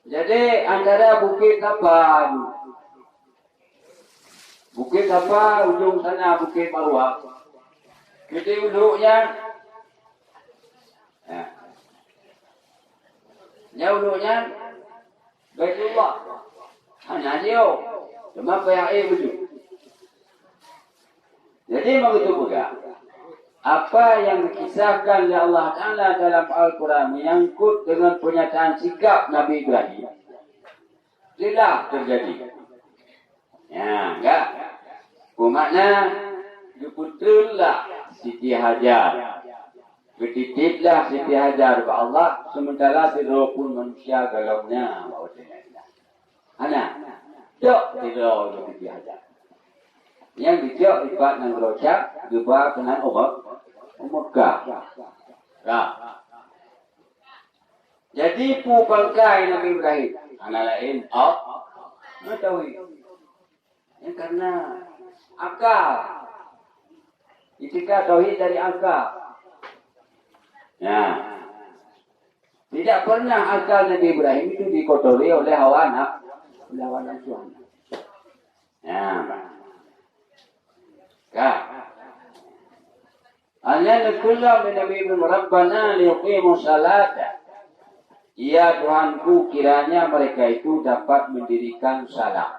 Jadi antara bukit apa ujung sana Bukit Marwah, kita duduknya, ya, duduknya Baitullah. Hanya dia, cuma bayar air betul. Jadi begitu juga. Apa yang dikisahkan oleh Allah Ta'ala dalam Al-Quran menyangkut dengan pernyataan sikap Nabi Ibrahim, tidak terjadi. Ya, enggak. Bermakna, diputrilah Siti Hajar. Bertitiplah Siti Hajar kepada Allah, sementara tidak pun manusia galaunya. Anak, dok tidak Siti Hajar. Yang dijak ibat dengan rojak, juga dengan Mekah. Nah. Jadi bangkai Nabi Ibrahim, anak lain, mengetahui. Ya, karena akal. Itikad tauhid dari akal. Nah. Tidak pernah akal Nabi Ibrahim itu dikotori oleh hawa nafsu. Ya, Anna kullu min nabiyyin rabbana liqimu salata. Ya Tuhanku, kiranya mereka itu dapat mendirikan salat.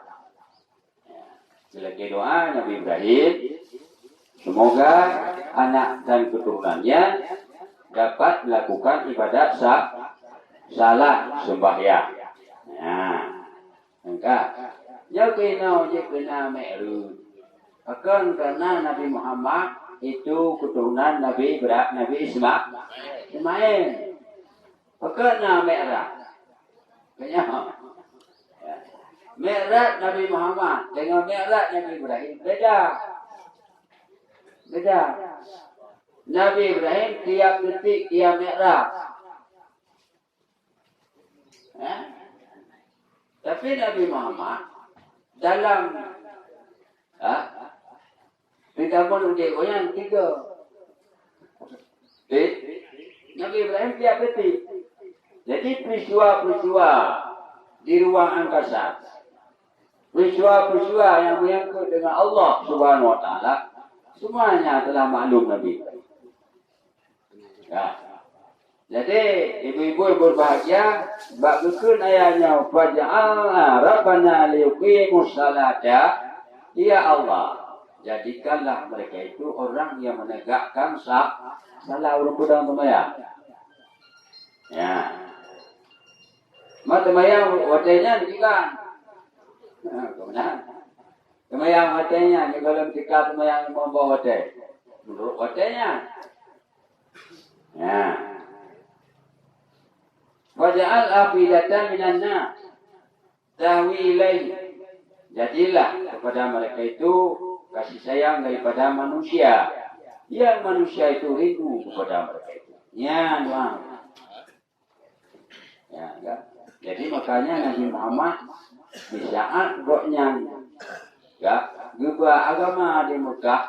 Selagi doa Nabi Ibrahim, semoga anak dan keturunannya dapat melakukan ibadat salat sembahyang. Nah, enggak. Jauh kena meru. Akan karena Nabi Muhammad itu keturunan Nabi Ismail. Karena Mi'raj. Mi'raj Nabi Muhammad dengan Mi'raj Nabi Ibrahim beda. Nabi Ibrahim tiap detik dia Mi'raj. Tapi Nabi Muhammad dalam kita pun udah goyang 3. Nabi Ibrahim tiap detik. Jadi peristiwa-peristiwa di ruang angkasa, peristiwa-peristiwa yang menyangkut dengan Allah Subhanahu Wa Taala, semuanya telah maklum Nabi. Ya. Jadi ibu-ibu yang berbahagia, bab dukun ayatnya faja'alna rabbana liqimus salata, ya Allah, jadikanlah mereka itu orang yang menegakkan salah urut pedang temaya. Ya. Mata temaya watenya dikan. Kemudian temaya watenya ni kalau ketika temaya membawa wate. Menurut watenya. Ya. Waja'al afidatan minan nas tahwi ilaihi. Jadilah kepada mereka itu kasih sayang daripada manusia. Yang manusia itu rindu kepada mereka itu. Ya, doang. Ya, kan? Jadi makanya Nabi Muhammad di saat rohnya ya, gubah agama di Mekah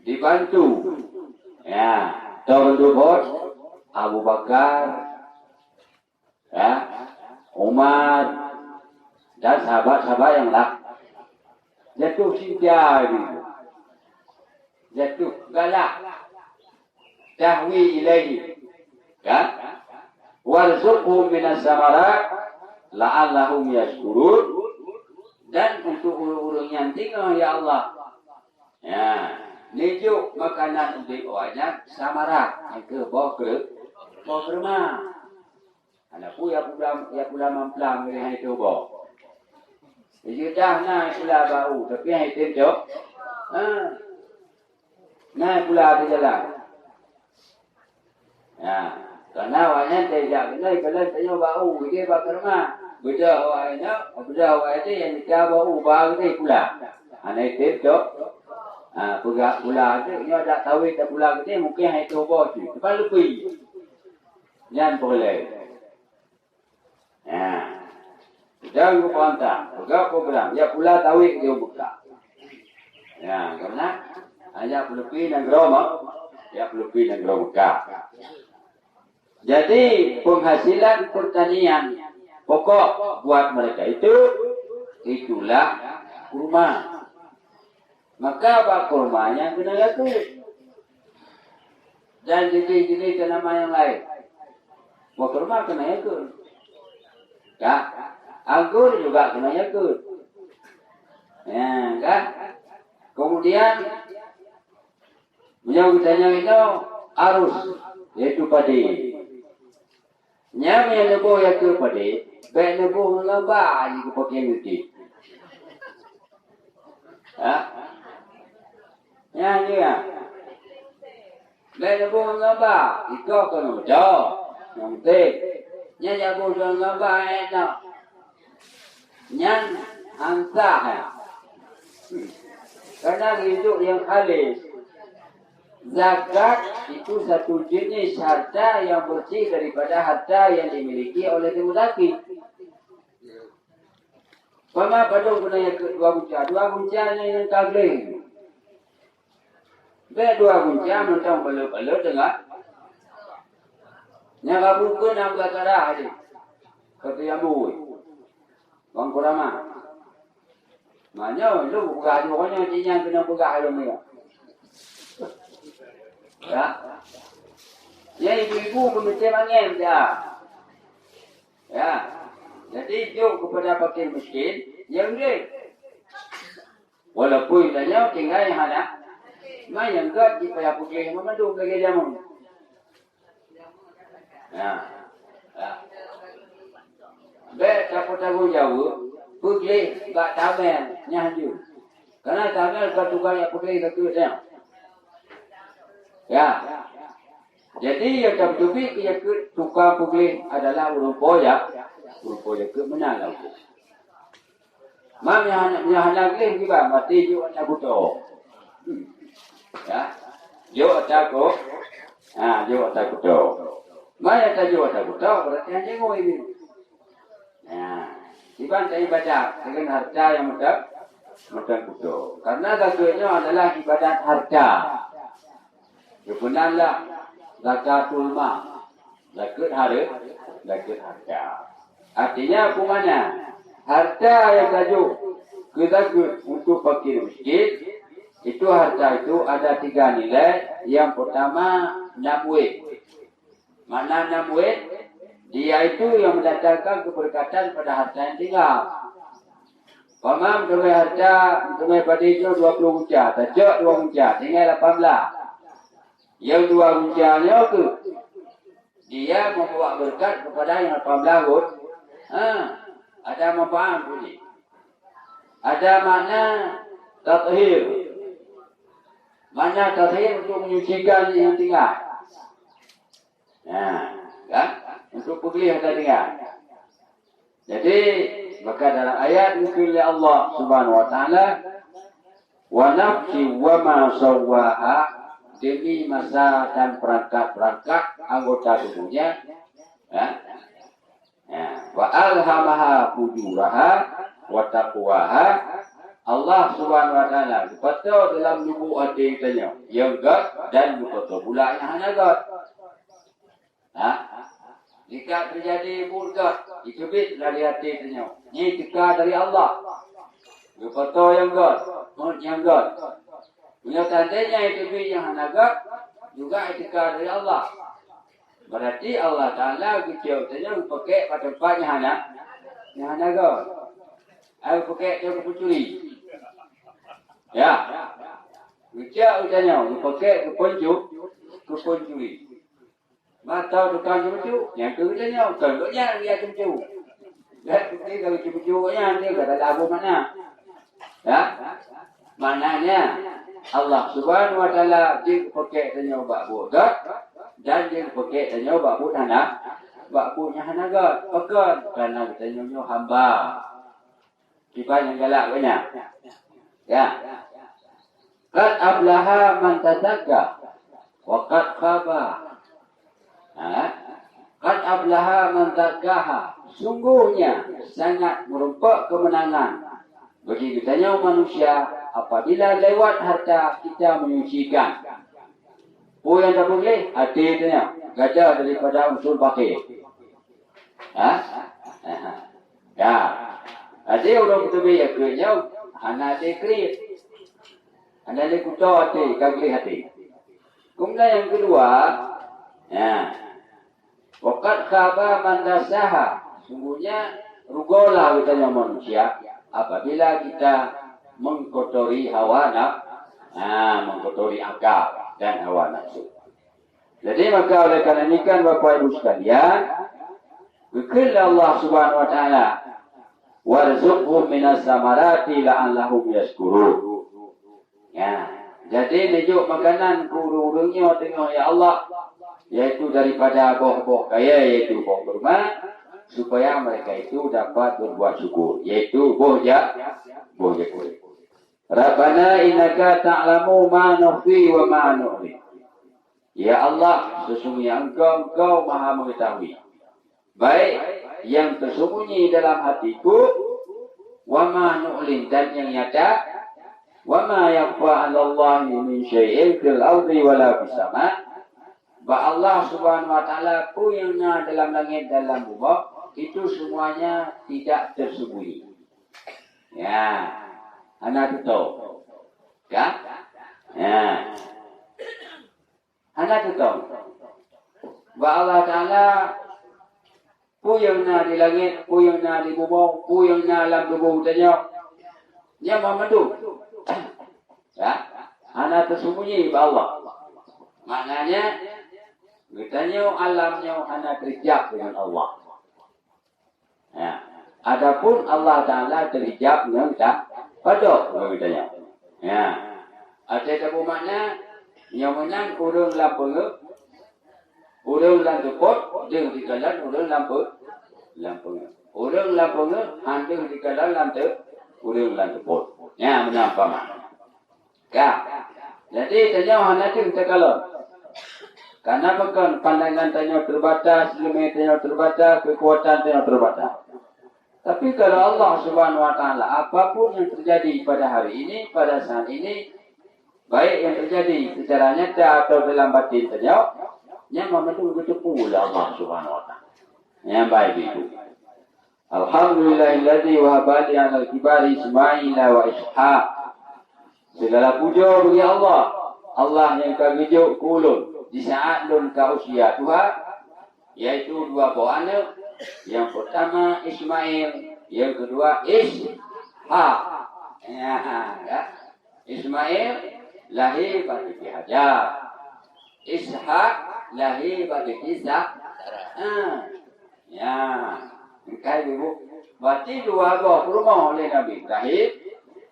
dibantu. Ya, tahun bos Abu Bakar, ya, Umar dan sahabat-sahabat yang lain jatuh cinta gitu, jatuh galak, tahwi ilaihi, kan? Warzuqhum minas samarat la'allahum yashkurun, dan untuk urung-urung yang tinggal ya Allah, ya, nijuk makanan untuk banyak samarat, ke bawa kerma. Anak pun ya pula mamplang dengan itu bawa. Jadi dah naik pula bau, tapi yang itu tu, naik pula di jalan. Ya, karena awalnya tidak naik kalau tanya bau, dia bakar mah. Beda awalnya yang kita bau ni pula. Naik itu tu, pegak pula tu, ni ada tahu tak pula tu, mungkin yang itu bau tu, lepas lebih, jangan boleh. Ya. Jangan lupa hantar. Pegak program. Ya pula tawik dia buka. Ya, karena hanya pelupi dan geroma. Ya pelupi dan geroma. Jadi penghasilan pertanian pokok buat mereka itulah kurma. Maka apa kurmanya kena yakut. Dan jenis-jenis tanaman yang lain. Buat kurma kena yakut. Ya. Anggur juga kena yakut. Ya, kan? Kemudian yang ditanya itu arus, yaitu padi. Yang lebuh yakut padi, baik lebuh ngelambah di kepakian itu. Ya, yang dia, baik lebuh ngelambah, itu kena jauh, nanti, yang jago ngelambah enak. Yang ansah karena hidup yang khalis. Zakat itu satu jenis harta yang bersih daripada harta yang dimiliki oleh mudaki. Pama padung guna dua bunca yang kagling. Dua bunca mentang belum dengar. Yang kabukun yang berkara hari. Kata yang buih. Bang kurama. Maknanya lu buka pokoknya cinya kena buka lu ni. Ya. Ya ibu-ibu pemecah mangem dia. Ya. Jadi juk kepada fakir miskin yang dia. Walaupun tanya tinggal yang ada. Mai yang gak di payah putih memandu lagi jamun. Ya. Ya. Baik dapat tanggung jawab, pergi tak tamen nyanju. Karena tamen kau tukar yang pergi ke dia. Ya. Jadi yang tertutup yang tukar pergi adalah urupoya ke mana lah. Mam yang hendak leh juga mati juga nak buto. Ya. Jo takut. Jo takut. Mana tak jo takut? Berarti anjing mau ini. Nah, ibadah dengan harta yang mudah kudo. Karena zakatnya adalah ibadat harta. Kebenaranlah zakatul mal, zakat harta. Artinya apa mana? Harta yang tajuk zakat untuk fakir miskin, itu harta itu ada 3 nilai. Yang pertama nabwit. Mana nabwit? Dia itu yang mendatangkan keberkatan pada harta yang tinggal. Pamam kami harta, kami pada itu 20 unca. Tajak 2 unca, tinggal 18. Yang 2 uncanya ke? Dia membawa berkat kepada yang 18 pun. Ada manfaat bunyi. Ada makna tathir. Makna tathir untuk menyucikan yang tinggal. Kan? Untuk pergi yang tinggal. Jadi, maka dalam ayat dikiri Allah Subhanahu wa taala wa nafsi wa ma sawwaha, demi masa dan perangkat-perangkat anggota tubuhnya, wa alhamaha fujuraha wa taqwaha. Allah Subhanahu wa taala betul dalam nubuat dia yang gad dan betul pula yang hanya gad. Jika terjadi murka, itu dari hati tanya. Ini tika dari Allah. Betul yang gad, yang gad. Punya tandanya itu yang hanya gad, juga tika dari Allah. Berarti Allah Taala kecil tanya pakai pada tempatnya hanya, yang hanya gad. Aku pakai yang pencuri. Ya, kecil tanya pakai kepencuri. Mata tukang cucu, yang kemudiannya contohnya dia cucu. Dan dia kalau cucu-cucunya dia kata lagu mana? Ya, maknanya Allah Subhanahu wa taala dia pakai tanya bak budak dan dia pakai tanya bak budana, bak punya hanaga, pakai karena tanya hamba. Tiba yang galak banyak. Ya. Qad aflaha man tazakka wa qad khaba. Qad aflaha man zakkaha. Sungguhnya sangat merupakan kemenangan bagi kitanya manusia apabila lewat harta kita menyucikan. Yang tak boleh hati tanya gajah daripada unsur pakir. Ya. Ada orang betul ya kerja hana ada krit. Hana ada kuta hati, kagli hati. Kemudian yang kedua, waqad khaba man dasaha. Sungguhnya rugolah kitanya manusia apabila kita mengkotori hawa mengkotori akal dan hawa nafsu. Jadi maka oleh karena ini kan Bapak Ibu sekalian, zikir Allah Subhanahu wa taala, warzuqhum minas samarati la'allahum yashkurun. Ya, jadi nijuk makanan urung-urungnya tengok ya Allah, yaitu daripada boh-boh kaya, yaitu boh kurma, supaya mereka itu dapat berbuat syukur, yaitu boh kulit. Rabbana innaka ta'lamu ma nukhfi wa ma nu'lin. Ya Allah, sesungguhnya engkau maha mengetahui baik yang tersembunyi dalam hatiku, wa ma nu'lin, dan yang nyata, wa ma yakhfa 'ala Allah min syai'in fil ardi wala fis sama'. Ba Allah Subhanahu wa taala pun yang dalam langit dalam bumi itu semuanya tidak tersembunyi. Ya, anak tahu. Ya? Ya. Anak tahu. Ba Allah taala pun yang di langit, pun yang di bumi, pun yang dalam bumi tanya. Dia Muhammadu. Ya, anak tersembunyi ba Allah. Maknanya kitanya alamnya anak terhijab dengan Allah. Ya. Adapun Allah Taala terhijab dengan tak pada kitanya. Ya. Ada satu makna yang menang urang lapang, urang lamput, dia dikalan urang lamput, lampang. Urang lapang handeng dikalan lantai, urang lamput. Ya, menapa makna? Ya. Jadi tanya hana tu kita kalau karena bukan pandangan tanya terbatas, ilmu tanya terbatas, kekuatan tanya terbatas. Tapi kalau Allah Subhanahu wa taala apapun yang terjadi pada hari ini, pada saat ini, baik yang terjadi secara nyata atau dalam batin tanya, yang memang begitu pula Allah Subhanahu wa taala. Yang baik itu. Alhamdulillahilladzi wahaba li 'alal kibari Ismaila wa Ishaq. Segala puja bagi Allah. Allah yang kagijuk kulun di saat lun ka usia Tuhan, yaitu 2 buah anak. Yang pertama Ismail, yang kedua Ishak. Ya. Ismail lahir bagi Hajar. Ishak lahir bagi Ishak. Ya. Kai ibu. Berarti dua buah rumah oleh Nabi Ibrahim.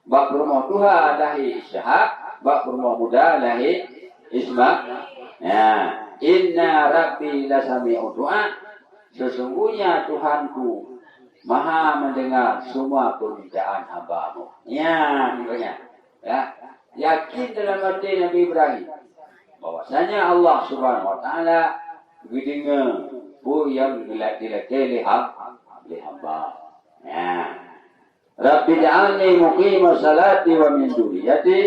Bak rumah Tuhan lahir Ishak. Bak rumah muda lahir Ismail. Ya. Inna Rabbi lasami'u du'a. Sesungguhnya Tuhanku Maha mendengar semua permintaan hamba-Mu. Ya, maknanya. Ya, yakin dalam hati Nabi Ibrahim bahwasanya Allah Subhanahu wa taala mendengar bu yang dilatih hamba. Ya. Rabbi ja'alni muqima salati wa min dzurriyyati.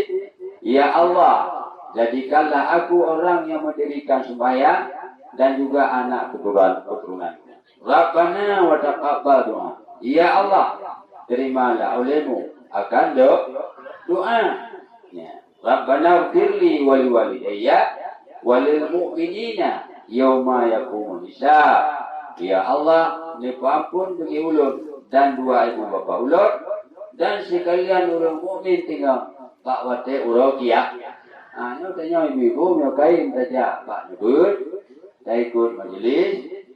Ya Allah, jadikanlah aku orang yang mendirikan sembahyang dan juga anak keturunan. Rabbana wa taqabbal doa. Ya Allah, terimalah olehmu akan doa. Ya. Rabbana firli wa liwalidayya wa lil mu'minina yauma yaqumul hisab. Ya Allah, ampun bagi ulun dan dua ibu bapa ulun dan sekalian orang mukmin tinggal pak wate urau kia. Nyo tanya ibu nyo kain saja pak nyebut, dah ikut majlis,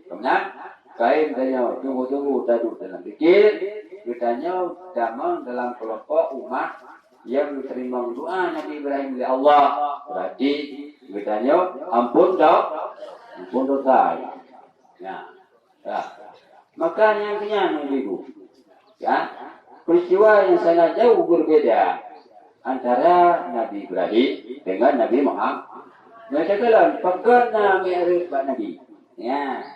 kemudian kain tanya tunggu taduk dalam fikir, bertanya damang dalam kelompok umat yang diterima doa Nabi Ibrahim oleh Allah. Berarti bertanya ampun dosa. Ya. Ya. Maka yang kenyang ibu, ya, peristiwa yang sangat jauh berbeda antara Nabi Ibrahim dengan Nabi Muhammad. Mereka katakan, "Fakana mi'raj Nabi." Ya,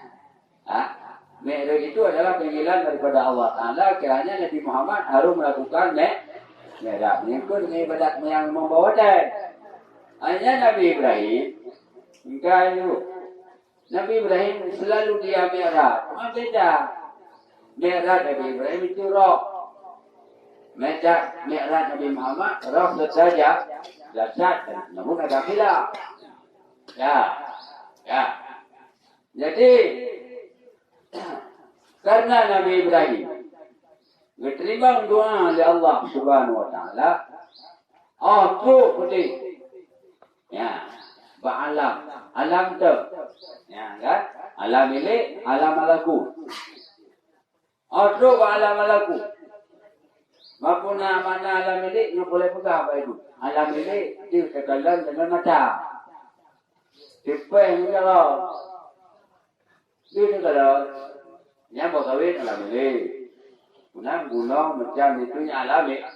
mi'raj itu adalah panggilan daripada Allah Taala kiranya Nabi Muhammad harus melakukan mi'raj, mengikut ibadat yang membawa dan hanya Nabi Ibrahim, enggak itu. Nabi Ibrahim selalu dia mi'raj. Beda. Mi'raj Nabi Ibrahim itu roh. Mi'raj Nabi Muhammad roh saja. Jasad. Namun ada khilaf. Ya. Jadi karena Nabi Ibrahim diterima doa oleh Allah Subhanahu wa taala. Tu putih. Ya. Ba'alam. Alam tu. Ya kan? Alam ini, alam malaku. Atau alam malaku. Mapuna mana alam ini, yang boleh pegang apa itu? Alam ini, dia sekalian dengan mata. Tipe yang kalau. Dia kalau. Yang berkawin alam ini. Gunung macam itu yang alam ini.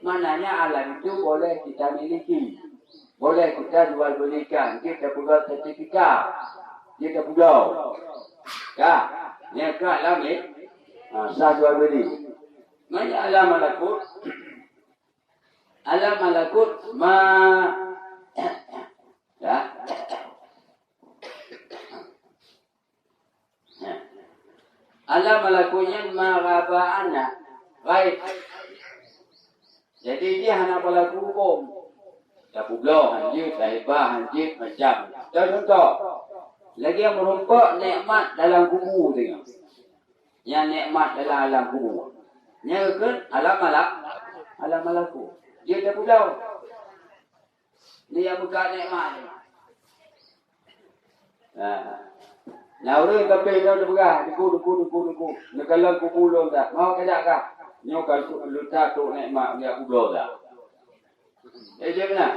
Mananya alam itu boleh kita miliki. Boleh kita jual belikan. Kita pegang sertifikat. Kita pulau. Ya. Ini kan alam ni. Sah jual beli. Mana alam malakut? Alam malakut ya. Alam malakutnya maraba'ana. Baik. Jadi dia hanya berlaku hukum. Dah pulau, hanjit, dah hebah, hanjit, macam. Contoh. Lagi yang merompak nikmat dalam kubur tengok. Yang nikmat dalam alam kubur. Yang kan alam malaku. Dia dah pulau. Dia yang buka nikmat ni. Nah, orang tapi dia dah pegang. Duku. Nekalang kubur lo tak. Mau kajak kah? Nyokal lutak tu nikmat dia kubur tak. Dia mana?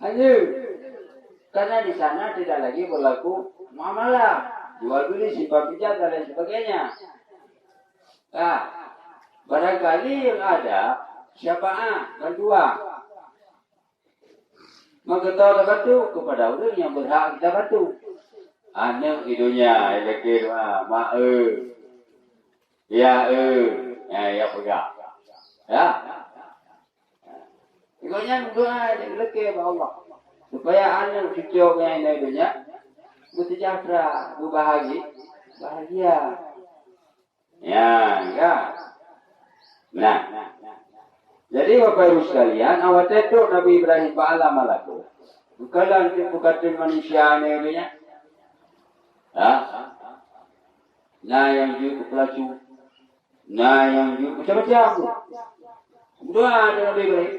Hanya karena di sana tidak lagi berlaku muamalah, jual beli, simpan pinjam dan lain sebagainya. Barangkali yang ada syafaat bantuan. Maka kita bantu kepada orang yang berhak kita bantu. Anak hidupnya, elekir, mak ya pegang. Ya. Ikutnya doa elekir Allah. Supaya anak cucu yang ada dunia bersejahtera, bahagia. Ya, enggak. Nah. Jadi Bapak Ibu sekalian, awak tetuk Nabi Ibrahim ba'ala malaku. Bukanlah bukan manusia yang dunia. Nah yang dia kepelacu. Nah, yang macam-macam tu. Doa dari Nabi Ibrahim.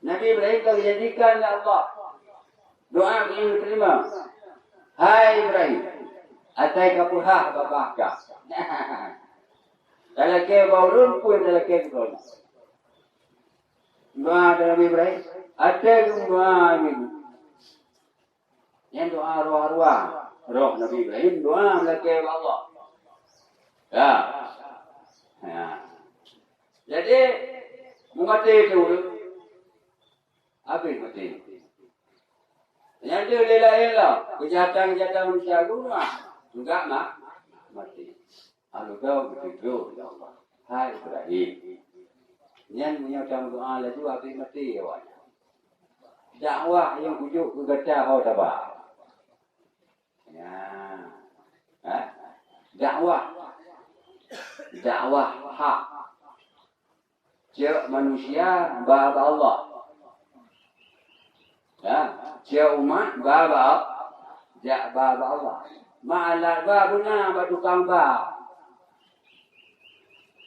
Nabi Ibrahim telah dijadikan oleh Allah. Doa yang diterima. Hai Ibrahim, ataika puhah babaka. Dalam ke baulun pun dalam ke baulun. Doa dari Nabi Ibrahim. Ataika doa ini. Yang doa roh-roh. Roh Nabi Ibrahim doa melaki Allah. Ya. Ya. Jadi mati itu habis mati. Yang dia lelah-lelah kejahatan-kejahatan manusia juga mati. Lalu kau berdoa ya Allah. Hai Ibrahim. Yang menyatakan doa lagi habis mati awak. Dakwah yang kujuk ke gata kau tabah. Ya. Dakwah hak. Cik manusia bab Allah. Ya, cik umat bab Allah. Ma'al babuna batukang bab.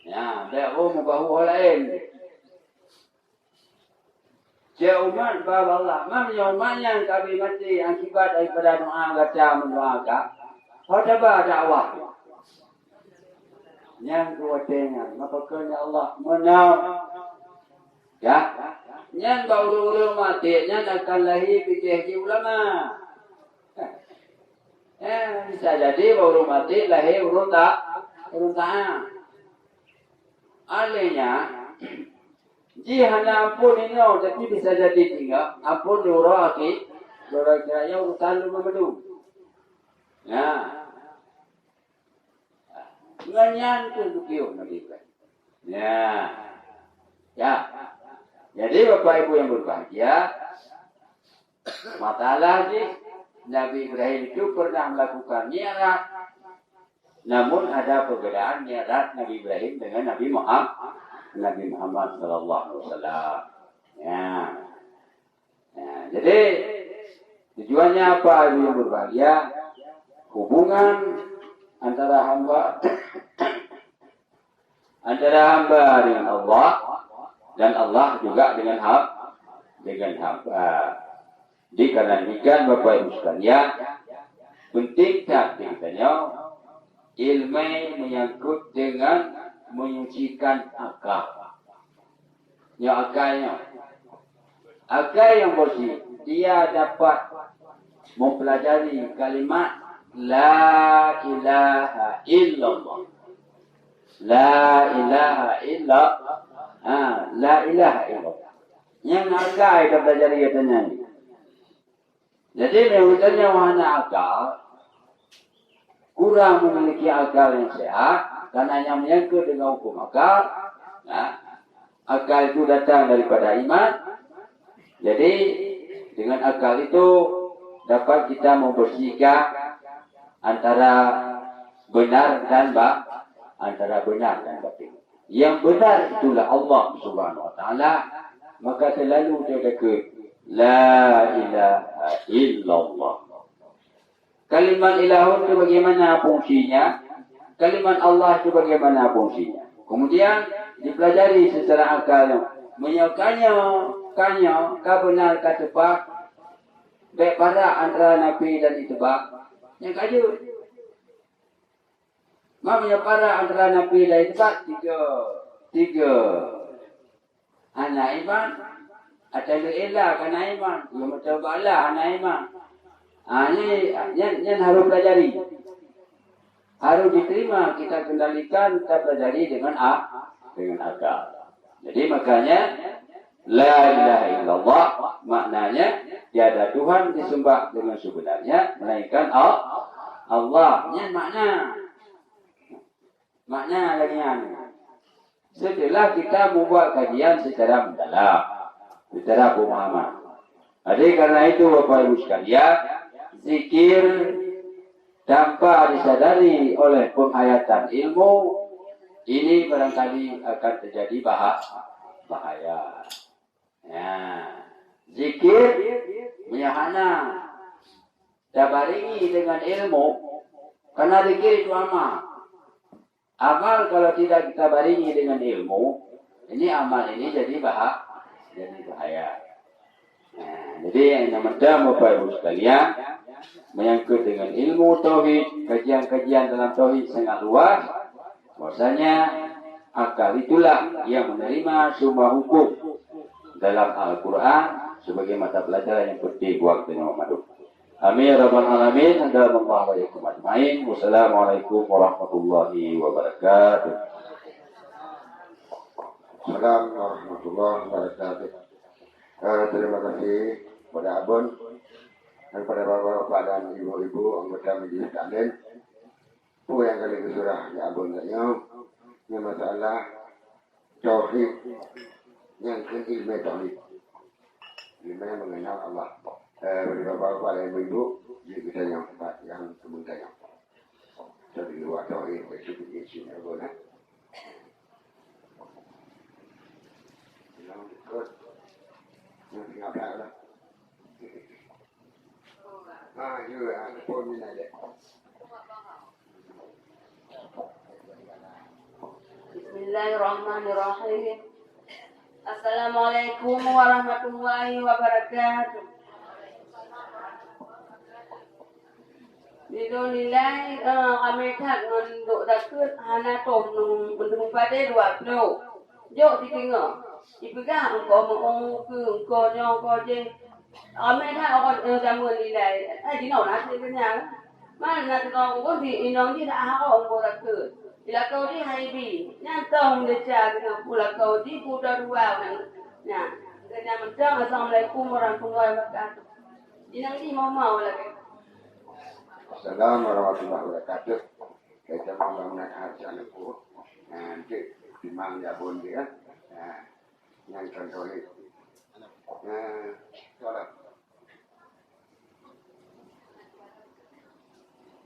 Ya, dakwah mubahu lain. Cik umat bab Allah. Mamnya umat yang kami mati akibat daripada doa kata mendoakan. Kau tabah dakwah. Yang kuatnya, maka kerana Allah menang. Ya, yang baru mati, yang akan lahir fikir ulama. Bisa jadi baru mati lahir urun tak. Alihnya, jika ampun ini, tapi bisa jadi tinggal. Ampun diurah lagi, kira-kira urutan lu memadu. Ya. Ganyan tu dukiyo Nabi Ibrahim. Ya. Jadi Bapak Ibu yang berbahagia, masalah ni Nabi Ibrahim itu pernah melakukan mi'raj. Namun ada perbedaan mi'raj Nabi Ibrahim dengan Nabi Muhammad sallallahu alaihi wasallam. Ya. Jadi tujuannya apa Ibu yang berbahagia? Hubungan antara hamba dengan Allah dan Allah juga dengan hamba. Dikarenakan Bapak Ibu sekalian, penting tak katanya ilmu menyangkut dengan menyucikan akal. Ya akalnya. Akal yang bersih, dia dapat mempelajari kalimat La ilaha illallah. La ilaha illallah. La ilaha illallah. Yang agak kita pelajari katanya ni. Jadi menurutnya wahana akal kurang memiliki akal yang sehat karena yang menyangkut dengan hukum akal. Akal itu datang daripada iman. Jadi dengan akal itu dapat kita membersihkan antara benar dan batil. Yang benar itulah Allah Subhanahu wa taala, maka selalu dia kata la ilaha illallah. Kalimat ilahun itu bagaimana fungsinya? Kalimat Allah itu bagaimana fungsinya? Kemudian dipelajari secara akal. Menyokanya, benar kata tepat, baik para antara Nabi dan itibak. Yang kajut. Mamanya para antara Nabi dan itibak tiga. Anak iman. Atau ilah kana iman. Yang macam bala anak iman. Ini harus pelajari. Harus diterima, kita kendalikan, kita pelajari dengan akal. Jadi makanya la ilaha illallah maknanya tiada Tuhan disembah dengan sebenarnya melainkan Allah. Ini makna lagi setelah kita membuat kajian secara mendalam, secara pemahaman. Jadi karena itu Bapak Ibu sekalian, zikir tanpa disadari oleh penghayatan ilmu ini barangkali akan terjadi bahaya. Ya, zikir menyahana tabaringi dengan ilmu, karena zikir itu amal. Amal kalau tidak kita baringi dengan ilmu, ini amal ini jadi bahaya. Nah, jadi yang namanya Bapak Ibu sekalian, menyangkut dengan ilmu tauhid, kajian-kajian dalam tauhid sangat luas. Bahwasanya akal itulah yang menerima semua hukum dalam Al-Quran sebagai mata pelajaran yang penting waktu Ramadan. Amin ya rabbal alamin. Alhamdulillah ajmain. Wassalamualaikum warahmatullahi wabarakatuh. Assalamualaikum warahmatullahi wabarakatuh. Terima kasih kepada Abun dan pada bapak-bapak dan ibu-ibu anggota majelis taklim. Yang kali ke surah ya Abun tanya, ini masalah tauhid yang ilmu tauhid. Ilmu yang mengenal Allah. Bagi bapak-bapak dan ibu-ibu, jadi kita yang empat yang kemudian. Jadi luar tauhid itu begini Abun. Yang ikut. Yang apa lah? Juga pun ini ada. Bismillahirrahmanirrahim. Assalamualaikum warahmatullahi wabarakatuh. Alhamdulillah, kami tak menduk dakut hana tom mendung pada 20. Jok ditinggal. Ipegang engkau mengungku engkau nyongkau je. Kami tak orang zaman nilai. Di mana sih kenyang? Mana nanti kau engkau di inong di dah kau engkau dakut. Bila kau di haibi, nyantong deca dengan pula kau di kuda dua kan. Nah, dengan mentang Assalamualaikum warahmatullahi wabarakatuh. Inang di mau lagi. Assalamualaikum warahmatullahi wabarakatuh. Kita mau menaikkan sanadku. Nanti dimang Abun dia. Yang contohnya. Salam.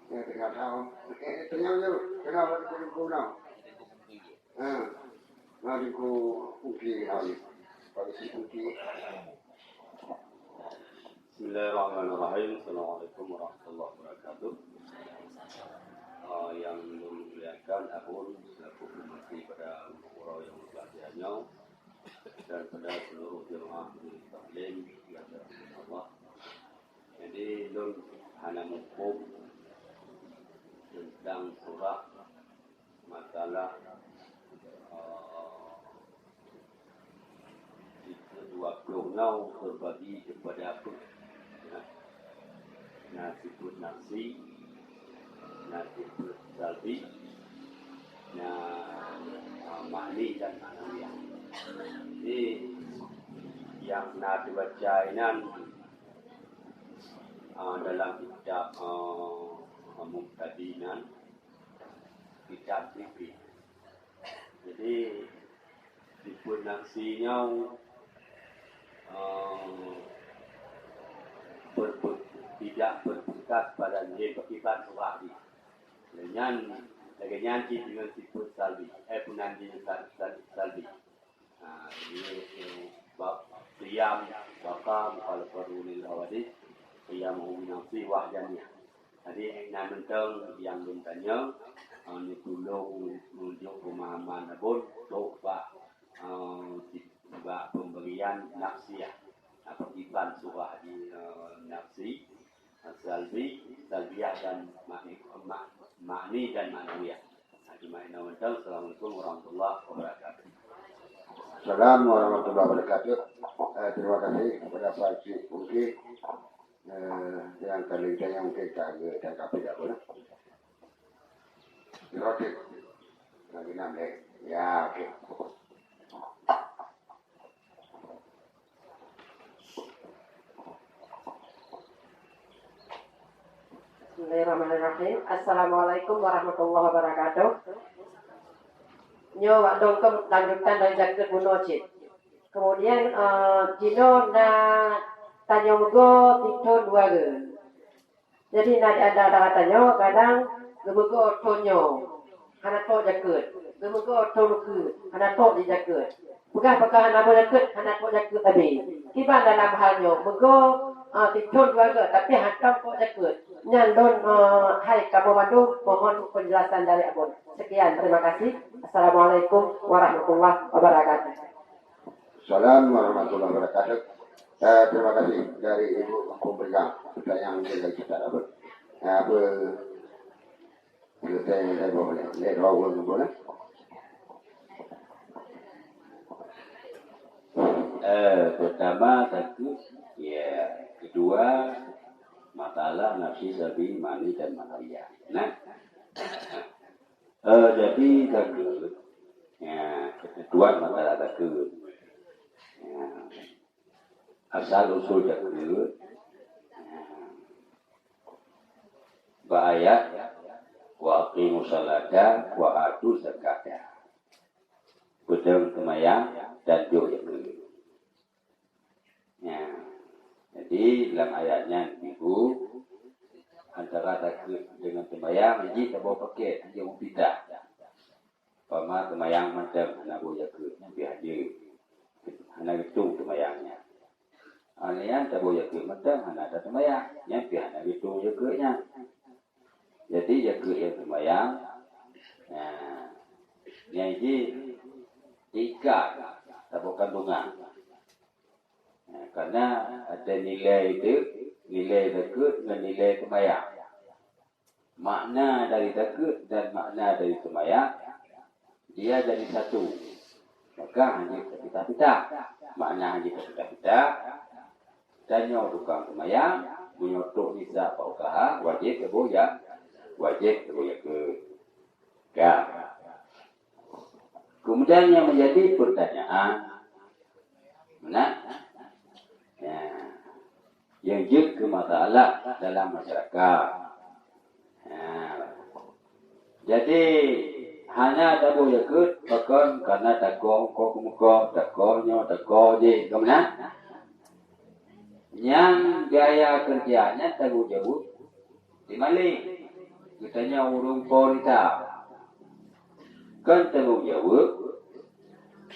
Ya, tengah tahun. Tengah je. Kenapa aku nak? Mari ku uji hari. Pada si uji. Bismillahirrahmanirrahim. Assalamualaikum warahmatullahi wabarakatuh. Yang memuliakan Abun selaku pemerhati pada orang yang berbahagianya dan pada seluruh jemaah di taklim yang dirahmati Allah. Jadi nun hana hukum tentang surah masalah 20 berbagi kepada apa? Nasibut nafsi, nasibut salbi, makni dan ma'nawiyah. Ini yang nak dibaca ini dalam kitab Muqtadinan, kitab fikih. Jadi disebut nafsinya tidak berputar pada akibat suhari. Dengan nyanyi dengan sifat salbi, punanji salbi. Ini bab qiyam waqam al qarunil hawadis qiyamuhu nafsi wahdaniyah. Jadi yang mentang yang bertanya ini tolong menunjuk pemahaman Abun coba pemberian nafsiyah akibat surah di nafsi salbiyah dan makni dan ma'nawiyah. Assalamualaikum warahmatullahi wabarakatuh. Assalamualaikum warahmatullahi wabarakatuh. Terima kasih kepada Pak Cik Uki yang kali ini yang kita dan kapi dah boleh. Roti lagi nampak. Ya, okey. Bismillahirrahmanirrahim. Assalamualaikum warahmatullahi wabarakatuh. Nyo wak dongkem lanjutkan dari jaket bunocit. Kemudian Jino na tanya mugo tito dua ge. Jadi nanti ada katanya kadang gemugo tonyo hana to jaket. Gemugo tonuku hana to di jaket. Bukan hana bo jaket hana to jaket abi. Kiban dalam halnya mugo tito dua ge tapi hantam to jaket. Nyandon hai kamu bantu mohon penjelasan dari Abun. Sekian, terima kasih. Assalamualaikum warahmatullahi wabarakatuh. Assalamualaikum warahmatullahi wabarakatuh. Terima kasih dari Ibu memberikan pertanyaan yang kita dapat. Apa kita yang boleh, lihat boleh. Pertama satu, ya kedua masalah nafsi sabi mani dan malaya. Nah, jadi takut, ya kedua masalah takut. Ya, asal usul takut, bahaya wa aqimu salata wa atu zakata. Betul kemayang dan doa takut. Ya, jadi dalam ayatnya Ibu antara takut dengan sembahyang jadi tak bawa paket dia mau pindah. Pama sembahyang macam anak boleh ke nanti aja anak itu sembahyangnya. Alian tak boleh ke macam anak ada sembahyang nanti anak itu je ke nya. Jadi je ke yang sembahyang. Nah, jadi tiga tak bukan bunga. Nah, karena ada nilai itu, nilai takut dan nilai sembahyang. Makna dari takut dan makna dari sembahyang, dia jadi satu. Maka hanya kita-kita. Makna hanya kita-kita. Tanya tukang sembahyang, menyotok nisa pak usaha, wajib ke boya. Wajib ke boya ke. Ya. Kemudian yang menjadi pertanyaan, mana? Ya, yang juga masalah dalam masyarakat. Ya. Jadi hanya tak boleh ikut bahkan karena takut kau kemuka takutnya takut je, kemana? Yang biaya kerjanya tanggung jawab di Malik. Katanya urung ponita kan tanggung jawab.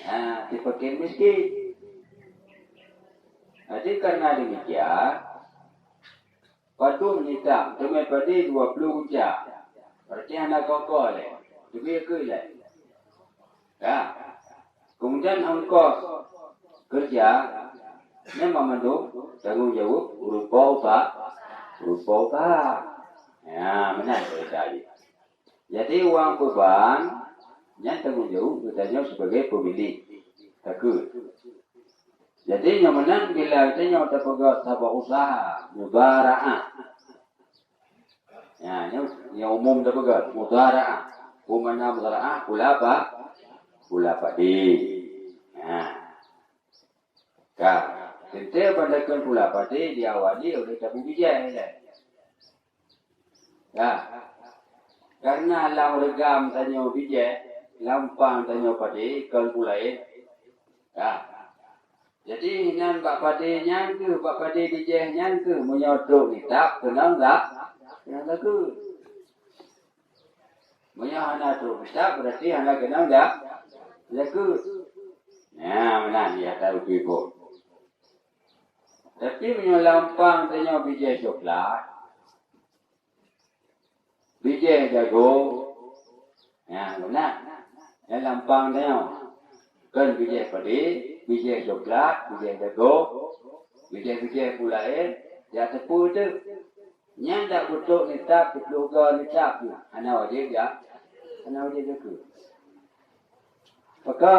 Nah, dipakai miskin. Jadi karena demikian, patuh menyita, cuma pada 20 ucap. Berarti anak kokol, juga ke lah. Ya. Kemudian ongkos kerja, ini memandu tanggung jawab berupa usaha. Ya, benar sekali. Jadi uang beban, yang tanggung jawab katanya sebagai pemilik. Takut. Jadi yang menang bila kita yang terpegang sebuah usaha mudara'ah. Ya, yang umum terpegang mudara'ah. Umumnya mudara'ah pula apa? Pula padi. Ya. Kak, kita pandakan pula padi diawali oleh tabu bijai. Ya. Karena lam regam tanya bijai, lampang tanya padi, kalau pula ya. Jadi nan bak padi nyang ke, bak padi dijeh nyang ke, menyodok kitab, kenal tak? Kenal tak ke? Menyodok tu kitab, berarti anda kenal tak? Tak ke? Ya, mana dia tahu ibu. Tapi menyolampang tanya bijeh coklat, bijeh jago, ya, mana? Yang lampang tanya, kan bijeh padi, bijak coklat, bijak jago, bijak pula dia tepu tu. Yang tak butuh nitap, keluarga nitap tu. Anak wajib ya, anak wajib jaga. Maka,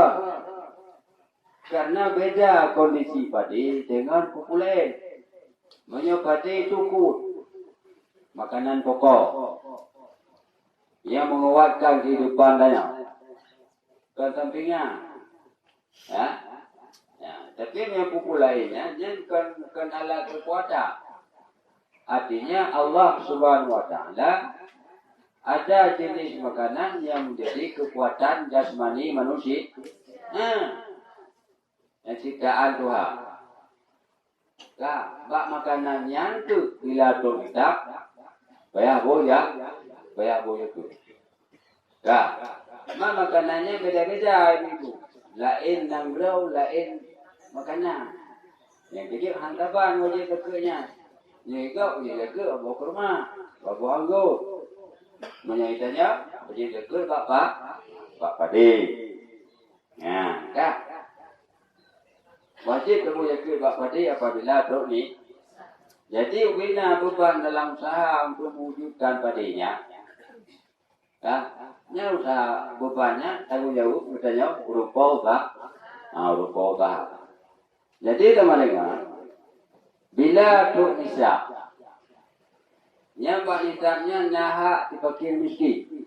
karena beda kondisi padi dengan populer. Banyak padi cukup, makanan pokok yang menguatkan kehidupan daya. Kan sampingnya, ya. Ya, tapi yang pupuk lainnya jangan kan alat kekuatan. Artinya Allah Subhanahu Wa Taala ada jenis makanan yang menjadi kekuatan jasmani manusia. Yang ciptaan Tuhan. Bak makanan yang tu bila tu kita, bayar boleh tu. Makanannya beda-beda itu. Lain nangrau, lain makanan. Yang kecil hantapan wajib tekenya. Yang kau, yang ke, bawa ke rumah, bawa anggur. Menyaitanya, Jadi dekat Pak Padi. Ya, kan? Wajib kamu yakin Pak Padi apabila truk ni. Jadi bina beban dalam usaha untuk mewujudkan padinya. Ya, usaha bebannya tanggung jawab katanya berupa usaha. Jadi teman-teman, bila truk nisab, yang pak nisabnya nahak dipakir miskin.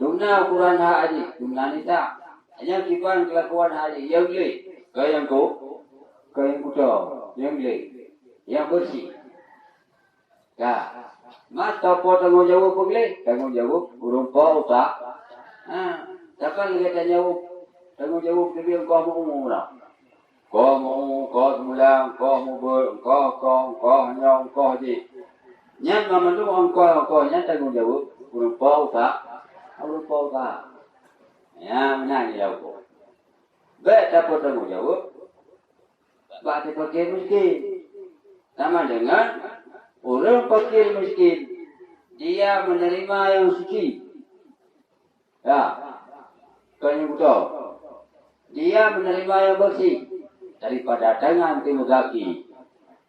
Dumna ukuran hak haji, dumna nisab. Hanya kipan kelakuan haji yang boleh, yang kuda, yang boleh, yang bersih. Ya, mas apa tanggung jawab boleh? Tanggung jawab berupa usaha. Siapa lagi tanggung jawab dia kau mau umurah. Kau semula, kau mubur, kau nyong, kau je. Nyat mama tu kau nyat tanggung jawab berupa usaha. Ya, mana ni aku. Baik dapat tanggung jawab. Baik fakir miskin. Sama dengan orang fakir miskin, dia menerima yang suci. Ya, kau yang betul. Dia menerima yang bersih daripada tangan timur kaki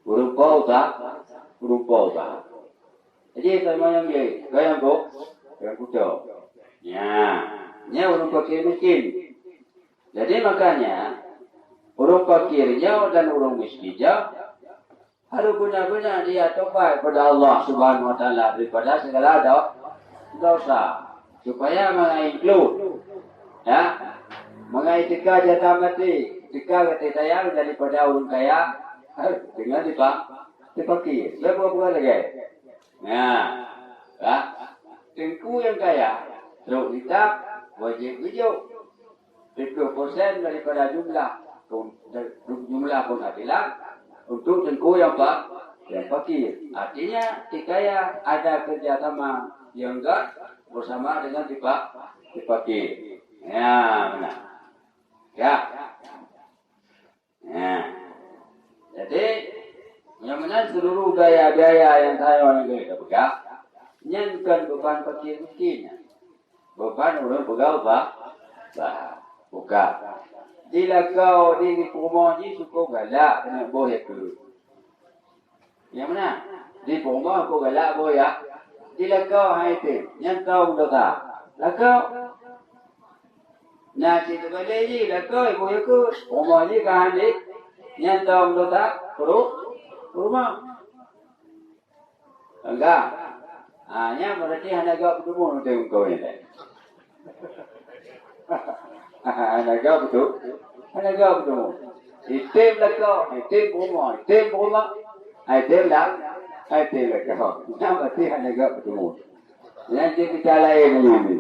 berupa usaha. Jadi sama yang ni, kau yang betul. Ya, orang fakir miskin. Jadi makanya orang fakirnya dan orang miskinnya harus benar-benar dia tobat kepada Allah Subhanahu Wa Taala daripada segala dosa supaya menginclude mengaitkan jatah mati jika kata saya daripada orang kaya dengan dipakir. Berapa lagi? Tengku yang kaya terus kita wajib hijau 30% daripada jumlah penghasilan untuk tengku yang fakir. Artinya dikaya ada kerjasama yang enggak bersama dengan dipakir. Ya, benar. Ya. Jadi yang benar seluruh biaya-biaya yang saya orang kita pegang, bukan beban fakir miskin. Beban orang pegang bukan. Bila kau di rumah ni suka galak kena boleh ke. Yang mana? Di rumah kau galak boleh ya. Bila kau haitim, yang kau dosa. Lah kau nak cerita balik je, lah kau boleh ke. Rumah ni kan ni, yang kau dosa, rumah. Enggak. Hanya berarti hanya kau bertemu dengan kau ni. Hanya kau bertemu. Item lah kau, item rumah. Item lah kau. Yang berarti hanya kau bertemu. Yang kita lain ni.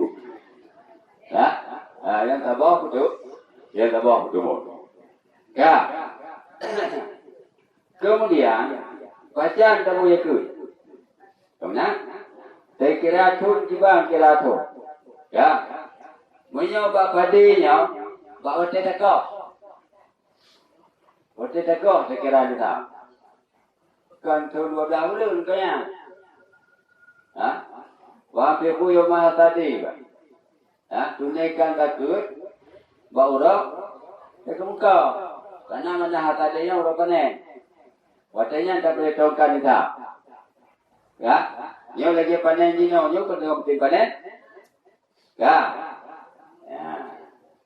Yang tabah bertemu. Ya. Kemudian bacaan kamu ikut. Kemudian saya kira tu juga kira tu. Ya. Menyoba padinya, bawa tetekok. Saya kira juga. Kan tu 12 bulan kaya. Wahai puyo mahal tadi. Tunaikan takut, bawa ke muka. Karena mana hatanya orang panen. Watanya tak boleh tahukan itu. Ya, nyo lagi panen nyo kena betul panen. Ya.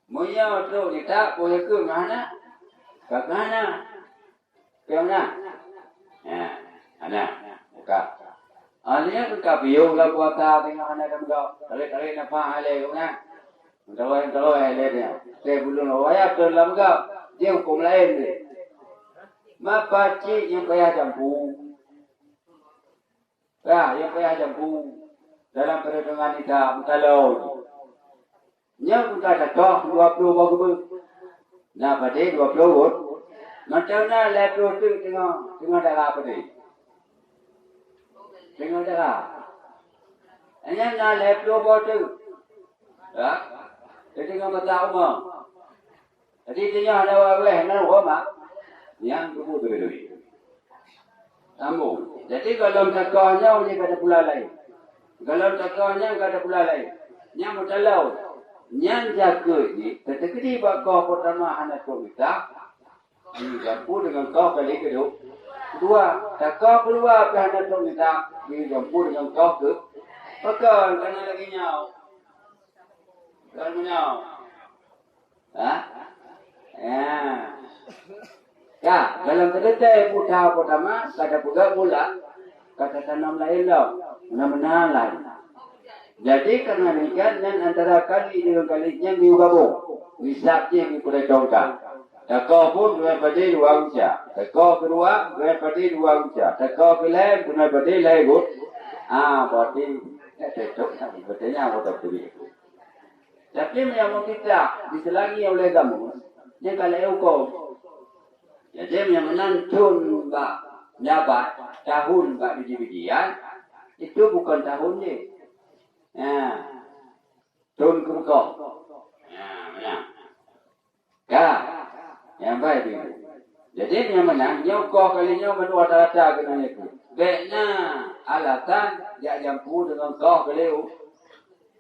Munya tu kita boleh ke mana? Ke mana? Ke mana? Anak. Buka. Alnya ke biung la puasa tengah anak kau. Tarik nafas ale kau na. Kalau ale dia. Saya belum waya tu lam kau. Dia hukum lain ni. Mapa cik yang payah jampu. Yang payah jampu. Dalam perhitungan kita kalau nya kita dah 20 bagus. Nah pada 20 wot. Macam mana laptop tu tengah darah apa ni? Tengah darah. Hanya nak laptop tu. Jadi tengah mata umum. Jadi tengah ada waweh nak rumah. Yang tu duit. Sambung. Jadi kalau takahnya oleh pada pula lain. Kalau takanya enggak ada pula lain. Yang mutalau. Yang jaga ni, ketika bakal pertama anak kita, dijampu dengan kau kali kedua, tak kau keluar ke anak kita, dijampu dengan kau ke, maka kena lagi nyau. Kan menyau. Ya, dalam terdetai buta pertama, kata pula mula, kata tanam lain lah, benar-benar lain. Jadi kerana demikian, dan antara kali dengan kalinya diugabung, wisapnya di kuda congkak. Takau pun daripada dua usia. Takau kedua daripada dua usia. Takau kelai daripada lain pun. Berarti cocok sama. Betulnya aku tak boleh. Tapi yang kita diselangi oleh kamu, yang kalau hukum. Jadi yang menantun bak nyabat tahun bak biji-bijian itu bukan tahunnya. Tahun kerukau. Yang baik itu. Jadi yang menang, yang kau kalinya menua rata-rata kena itu. Baiknya alatan dia jampu dengan kau kaliu.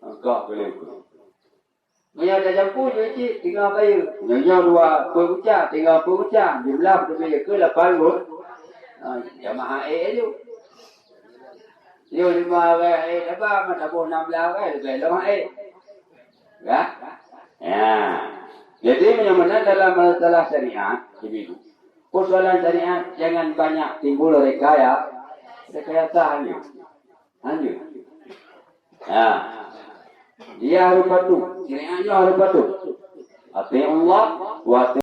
Kau kaliu. Yang dah jampu je tinggal bayu. Yang dua perucah, tinggal perucah. Jumlah berbeza ke 8 pun. Jamaah tu. Dia 5 orang dapat mata pun 16 orang lebih lama Ya. Jadi yang dalam masalah syariat begitu. Persoalan syariat jangan banyak timbul rekaya. Rekayasa hanya. Dia harus patuh. Syariatnya harus patuh. Ati Allah wa